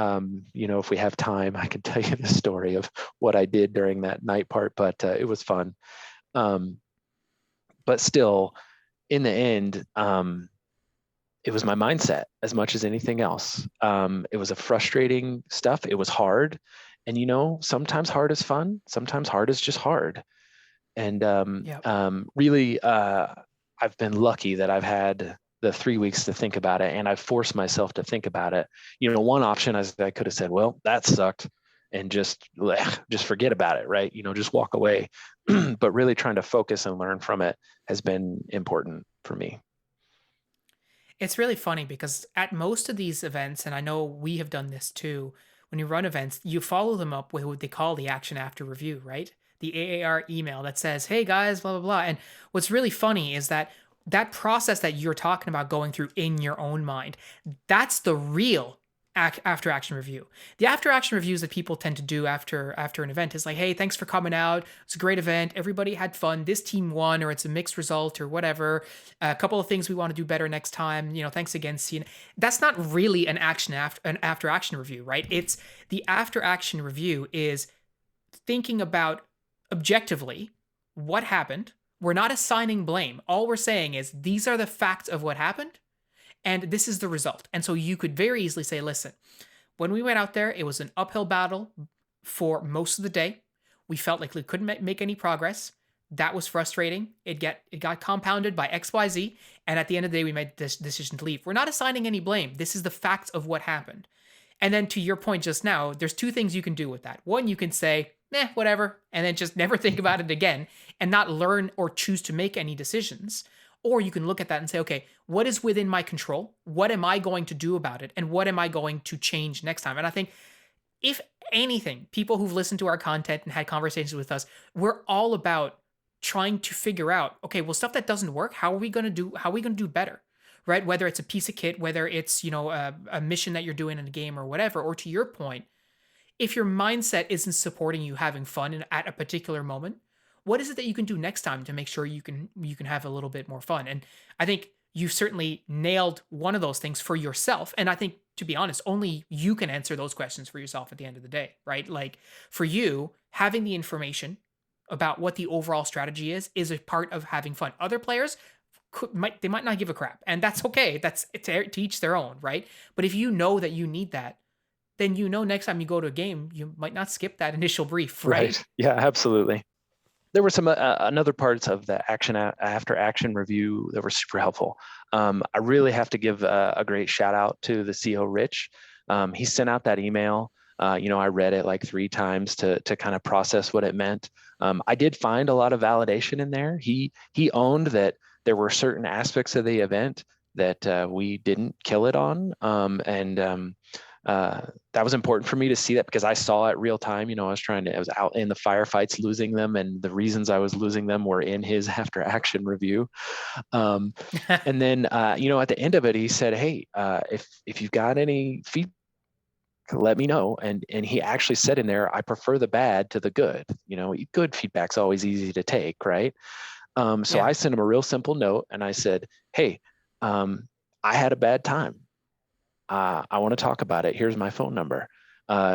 [SPEAKER 2] If we have time, I can tell you the story of what I did during that night part, but it was fun. Um, but still, in the end, it was my mindset as much as anything else. It was a frustrating stuff. It was hard. And, sometimes hard is fun. Sometimes hard is just hard. And
[SPEAKER 1] Yep.
[SPEAKER 2] really, I've been lucky that I've had the 3 weeks to think about it, and I've forced myself to think about it. One option is I could have said, "Well, that sucked," and just forget about it, right? Just walk away. But really trying to focus and learn from it has been important for me.
[SPEAKER 1] It's really funny because at most of these events, and I know we have done this too, when you run events, you follow them up with what they call the action after review, right? The AAR email that says, hey guys, blah, blah, blah. And what's really funny is that that process that you're talking about going through in your own mind, that's the real after action review. The after action reviews that people tend to do after an event is like, hey, thanks for coming out. It's a great event. Everybody had fun. This team won, or it's a mixed result, or whatever. A couple of things we want to do better next time. Thanks again. See, that's not really an after action review, right? It's the after action review is thinking about objectively what happened. We're not assigning blame. All we're saying is these are the facts of what happened, and this is the result. And so you could very easily say, listen, when we went out there, it was an uphill battle for most of the day. We felt like we couldn't make any progress. That was frustrating. It got compounded by XYZ, and at the end of the day, we made this decision to leave. We're not assigning any blame. This is the facts of what happened. And then to your point just now, there's two things you can do with that. One, you can say, whatever, and then just never think about it again and not learn or choose to make any decisions. Or you can look at that and say, okay, what is within my control? What am I going to do about it? And what am I going to change next time? And I think if anything, people who've listened to our content and had conversations with us, we're all about trying to figure out, okay, well, stuff that doesn't work, how are we going to do better? Right? Whether it's a piece of kit, whether it's, a mission that you're doing in a game or whatever, or to your point, if your mindset isn't supporting you having fun at a particular moment, what is it that you can do next time to make sure you can have a little bit more fun? And I think you've certainly nailed one of those things for yourself. And I think, to be honest, only you can answer those questions for yourself at the end of the day, right? Like for you, having the information about what the overall strategy is a part of having fun. Other players they might not give a crap, and that's okay. That's to each their own, right? But if you know that you need that, then next time you go to a game, you might not skip that initial brief, right?
[SPEAKER 2] Right. Yeah, absolutely. There were some another parts of the after action review that were super helpful. I really have to give a great shout out to the CO Rich. He sent out that email. I read it like 3 times to kind of process what it meant. I did find a lot of validation in there. He owned that there were certain aspects of the event that we didn't kill it on, and uh, that was important for me to see that because I saw it real time. I was out in the firefights losing them, and the reasons I was losing them were in his after action review. Um, and then, at the end of it, he said, "Hey, if you've got any feedback, let me know." And he actually said in there, "I prefer the bad to the good. Good feedback's always easy to take, right?" So
[SPEAKER 1] Yeah.
[SPEAKER 2] I sent him a real simple note, and I said, "Hey, I had a bad time. I want to talk about it. Here's my phone number."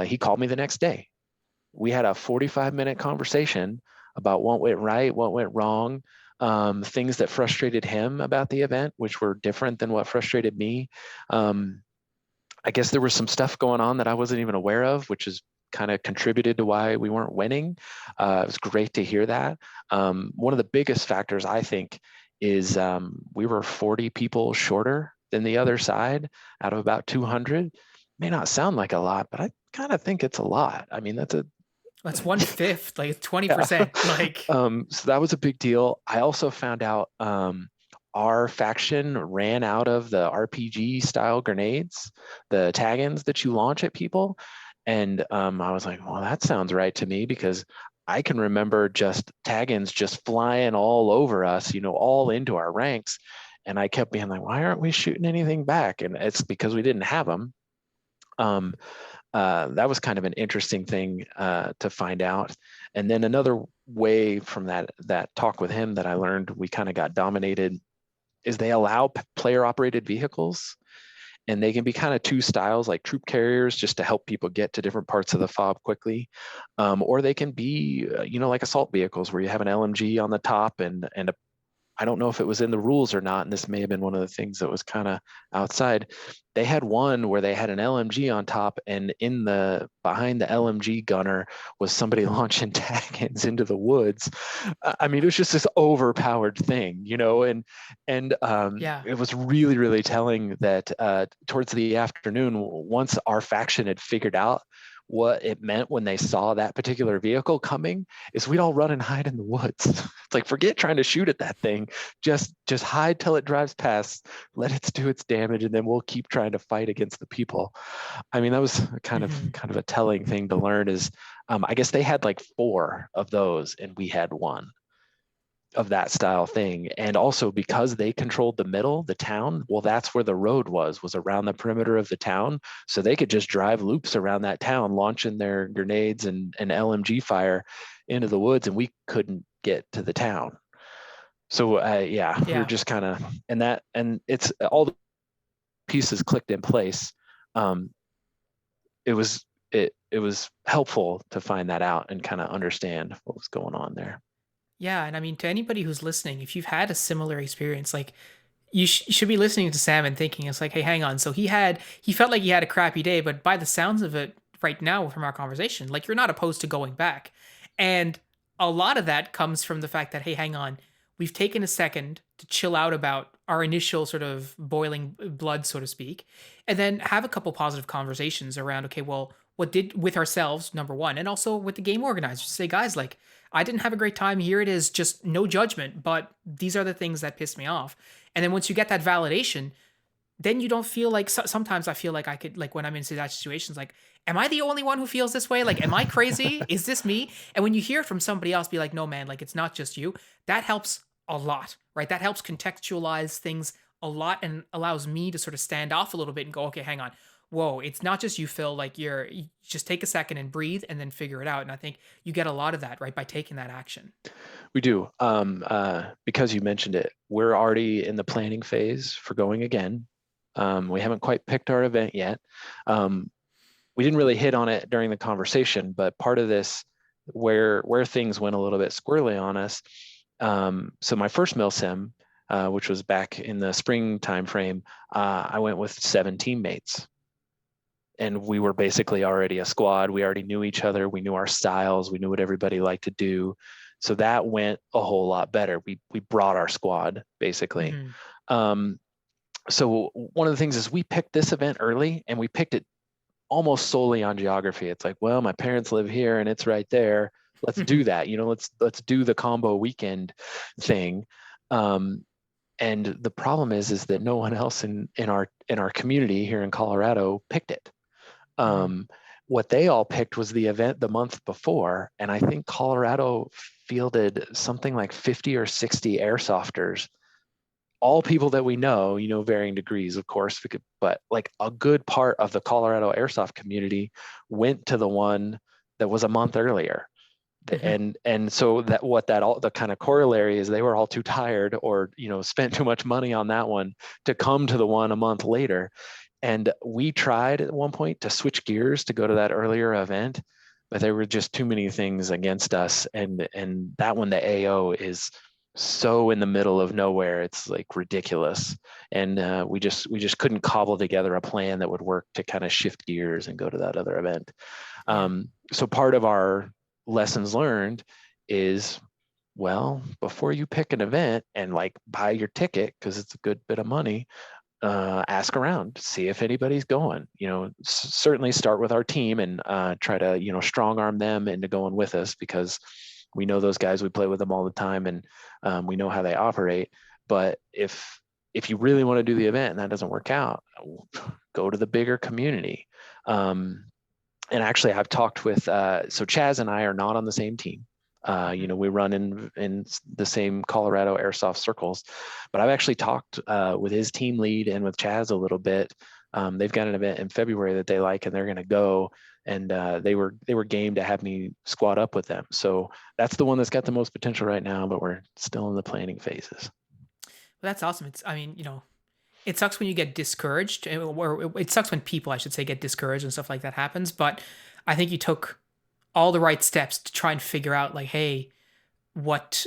[SPEAKER 2] He called me the next day. We had a 45-minute conversation about what went right, what went wrong, things that frustrated him about the event, which were different than what frustrated me. Um, I guess there was some stuff going on that I wasn't even aware of, which is kind of contributed to why we weren't winning. It was great to hear that. One of the biggest factors, I think, is we were 40 people shorter than the other side out of about 200. May not sound like a lot, but I kind of think it's a lot. I mean, that's a
[SPEAKER 1] That's one fifth, like
[SPEAKER 2] yeah.
[SPEAKER 1] 20%. Like,
[SPEAKER 2] So that was a big deal. I also found out our faction ran out of the RPG style grenades, the tag-ins that you launch at people. And I was like, well, that sounds right to me because I can remember just tag-ins just flying all over us, all into our ranks. And I kept being like, why aren't we shooting anything back? And it's because we didn't have them. Um, that was kind of an interesting thing to find out. And then another way from that talk with him that I learned we kind of got dominated is they allow player operated vehicles, and they can be kind of two styles, like troop carriers, just to help people get to different parts of the fob quickly, or they can be like assault vehicles where you have an LMG on the top and I don't know if it was in the rules or not, and this may have been one of the things that was kind of outside. They had one where they had an LMG on top, and in the behind the LMG gunner was somebody launching tag-ins into the woods. I mean, it was just this overpowered thing, and
[SPEAKER 1] yeah.
[SPEAKER 2] it was really, really telling that towards the afternoon, once our faction had figured out what it meant when they saw that particular vehicle coming, is we'd all run and hide in the woods. It's like, forget trying to shoot at that thing. Just hide till it drives past, let it do its damage, and then we'll keep trying to fight against the people. I mean, that was
[SPEAKER 1] Hmm.
[SPEAKER 2] kind of a telling thing to learn. Is I guess they had like 4 of those, and we had one of that style thing. And also because they controlled the middle, the town, well, that's where the road was around the perimeter of the town. So they could just drive loops around that town, launching their grenades and LMG fire into the woods, and we couldn't get to the town. So yeah, we were
[SPEAKER 1] Yeah.
[SPEAKER 2] just kind of, and it's all the pieces clicked in place. Um, it was helpful to find that out and kind of understand what was going on there.
[SPEAKER 1] Yeah. And I mean, to anybody who's listening, if you've had a similar experience, like you should be listening to Sam and thinking, it's like, hey, hang on. So he felt like he had a crappy day, but by the sounds of it right now from our conversation, like you're not opposed to going back. And a lot of that comes from the fact that, hey, hang on, we've taken a second to chill out about our initial sort of boiling blood, so to speak, and then have a couple positive conversations around, okay, well, what did with ourselves, number one, and also with the game organizers. Say, guys, like, I didn't have a great time. Here it is, just no judgment, but these are the things that pissed me off. And then once you get that validation, then you don't feel like sometimes I feel like I could, like when I'm in that situations, like, am I the only one who feels this way? Like, am I crazy? Is this me? And when you hear it from somebody else, be like, no, man, like it's not just you. That helps a lot, right? That helps contextualize things a lot and allows me to sort of stand off a little bit and go, okay, hang on. Whoa, it's not just you, Phil. Like you just take a second and breathe and then figure it out. And I think you get a lot of that, right? By taking that action.
[SPEAKER 2] We do. Because you mentioned it, we're already in the planning phase for going again. We haven't quite picked our event yet. Um, we didn't really hit on it during the conversation, but part of this, where things went a little bit squirrely on us. So my first Milsim, which was back in the spring timeframe, I went with 7 teammates, and we were basically already a squad. We already knew each other. We knew our styles. We knew what everybody liked to do. So that went a whole lot better. We brought our squad basically.
[SPEAKER 1] Hmm.
[SPEAKER 2] Um, so one of the things is we picked this event early, and we picked it almost solely on geography. It's like, well, my parents live here and it's right there. Let's do that. Let's do the combo weekend thing. Um, and the problem is that no one else in our community here in Colorado picked it.
[SPEAKER 1] Hmm.
[SPEAKER 2] Um, what they all picked was the event the month before, and I think Colorado fielded something like 50 or 60 airsofters, all people that we know, varying degrees, of course, but like a good part of the Colorado airsoft community went to the one that was a month earlier.
[SPEAKER 1] Hmm.
[SPEAKER 2] And so that what that all the kind of corollary is, they were all too tired, or spent too much money on that one to come to the one a month later. And we tried at one point to switch gears to go to that earlier event, but there were just too many things against us. And that one, the AO, is so in the middle of nowhere, it's like ridiculous. And we just couldn't cobble together a plan that would work to kind of shift gears and go to that other event.
[SPEAKER 1] Yeah.
[SPEAKER 2] So part of our lessons learned is, well, before you pick an event and like buy your ticket, because it's a good bit of money, ask around, see if anybody's going. Certainly start with our team and try to strong arm them into going with us, because we know those guys. We play with them all the time, and we know how they operate. But if you really want to do the event and that doesn't work out, go to the bigger community. And actually, I've talked with so Chaz and I are not on the same team.
[SPEAKER 1] Hmm.
[SPEAKER 2] We run in the same Colorado airsoft circles, but I've actually talked with his team lead and with Chaz a little bit. They've got an event in February that they like, and they're going to go. And they were game to have me squad up with them. So that's the one that's got the most potential right now, but we're still in the planning phases.
[SPEAKER 1] Well, that's awesome. I mean, it sucks when you get discouraged, or it sucks when people, I should say, get discouraged and stuff like that happens. But I think you took all the right steps to try and figure out, like, hey, what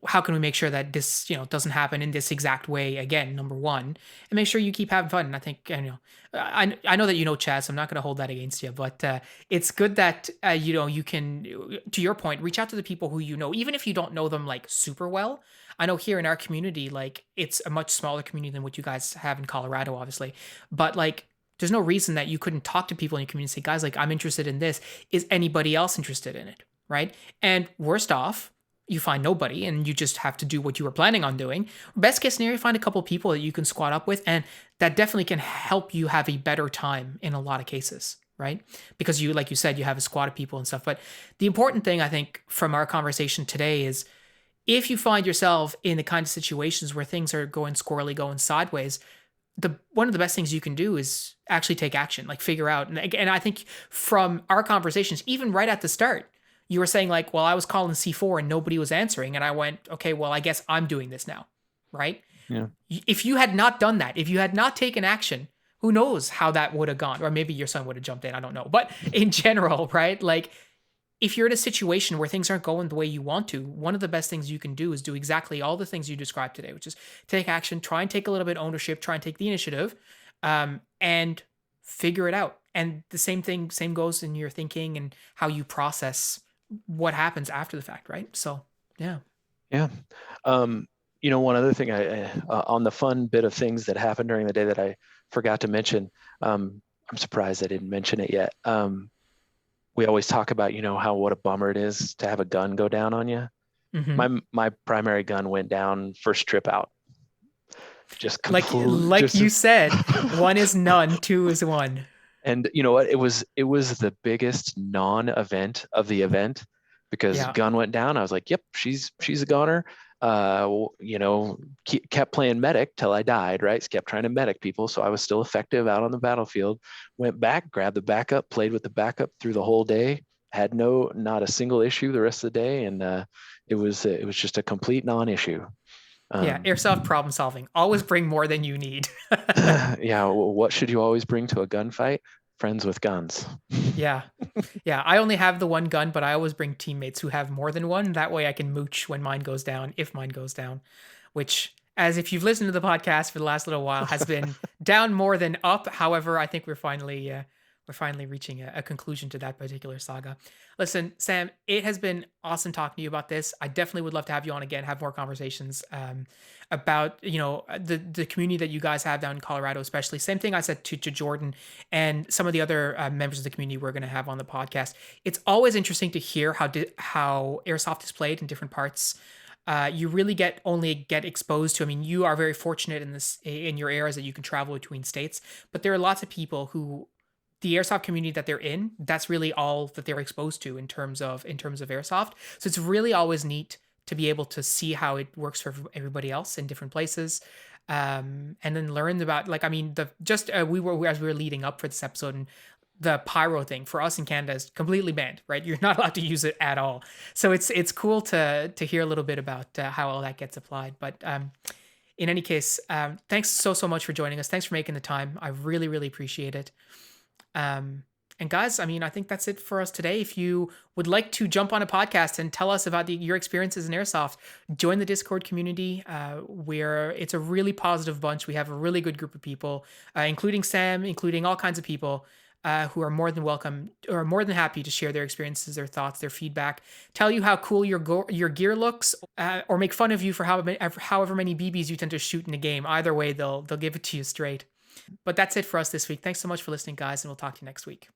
[SPEAKER 1] how can we make sure that this doesn't happen in this exact way again, number one, and make sure you keep having fun. And I think I know that Chaz, so I'm not going to hold that against you, but it's good that you can, to your point, reach out to the people who even if you don't know them like super well. I know here in our community, like, it's a much smaller community than what you guys have in Colorado, obviously, but like, there's no reason that you couldn't talk to people in your community and say, guys, like, I'm interested in this. Is anybody else interested in it? Right. And worst off, you find nobody and you just have to do what you were planning on doing. Best case scenario, find a couple people that you can squat up with, and that definitely can help you have a better time in a lot of cases, right? Because you, like you said, you have a squad of people and stuff. But the important thing, I think, from our conversation today is, if you find yourself in the kind of situations where things are going squirrely, going sideways, the one of the best things you can do is actually take action, like figure out. And I think from our conversations, even right at the start, you were saying like, well, I was calling C4 and nobody was answering, and I went, okay, well, I guess I'm doing this now, right?
[SPEAKER 2] Yeah.
[SPEAKER 1] If you had not done that, if you had not taken action, who knows how that would have gone? Or maybe your son would have jumped in. I don't know. But in general, right? Like, if you're in a situation where things aren't going the way you want to, one of the best things you can do is do exactly all the things you described today, which is take action, try and take a little bit of ownership, try and take the initiative, and figure it out. And the same thing, same goes in your thinking and how you process what happens after the fact, right? So, yeah.
[SPEAKER 2] Yeah. One other thing on the fun bit of things that happened during the day that I forgot to mention, I'm surprised I didn't mention it yet. We always talk about, how what a bummer it is to have a gun go down on you.
[SPEAKER 1] Hmm.
[SPEAKER 2] My primary gun went down first trip out. Just complete,
[SPEAKER 1] Like
[SPEAKER 2] just
[SPEAKER 1] you said, one is none, two is one.
[SPEAKER 2] and you know what? It was the biggest non-event of the event, because
[SPEAKER 1] Yeah.
[SPEAKER 2] gun went down. I was like, yep, she's a goner. Kept playing medic till I died, right? Kept trying to medic people, so I was still effective out on the battlefield. Went back, grabbed the backup, played with the backup through the whole day. Had not a single issue the rest of the day, and it was just a complete non-issue.
[SPEAKER 1] Yeah.
[SPEAKER 2] Um,
[SPEAKER 1] Airsoft problem solving. Always bring more than you need.
[SPEAKER 2] yeah, what should you always bring to a gunfight? Friends with guns.
[SPEAKER 1] Yeah. Yeah, I only have the one gun, but I always bring teammates who have more than one. That way I can mooch when mine goes down, if mine goes down, which, as if you've listened to the podcast for the last little while, has been down more than up. However, I think we're finally we're finally reaching a conclusion to that particular saga. Listen, Sam, it has been awesome talking to you about this. I definitely would love to have you on again, have more conversations about the community that you guys have down in Colorado, especially. Same thing I said to Jordan and some of the other members of the community we're going to have on the podcast. It's always interesting to hear how airsoft is played in different parts. You really get exposed to. I mean, you are very fortunate in your areas that you can travel between states, but there are lots of people who the airsoft community that they're in, that's really all that they're exposed to in terms of airsoft. So it's really always neat to be able to see how it works for everybody else in different places. And then learn about, like, I mean, the just we were as we were leading up for this episode, and the pyro thing for us in Canada is completely banned, right? You're not allowed to use it at all. So it's cool to hear a little bit about how all that gets applied. But in any case, thanks so much for joining us. Thanks for making the time. I really appreciate it. Um, and guys, I mean, I think that's it for us today. If you would like to jump on a podcast and tell us about your experiences in airsoft, join the Discord community. Where it's a really positive bunch. We have a really good group of people, including Sam, including all kinds of people. Who are more than welcome or more than happy to share their experiences, their thoughts, their feedback, tell you how cool your gear looks, or make fun of you for however many BBs you tend to shoot in a game. Either way, they'll give it to you straight. But that's it for us this week. Thanks so much for listening, guys, and we'll talk to you next week.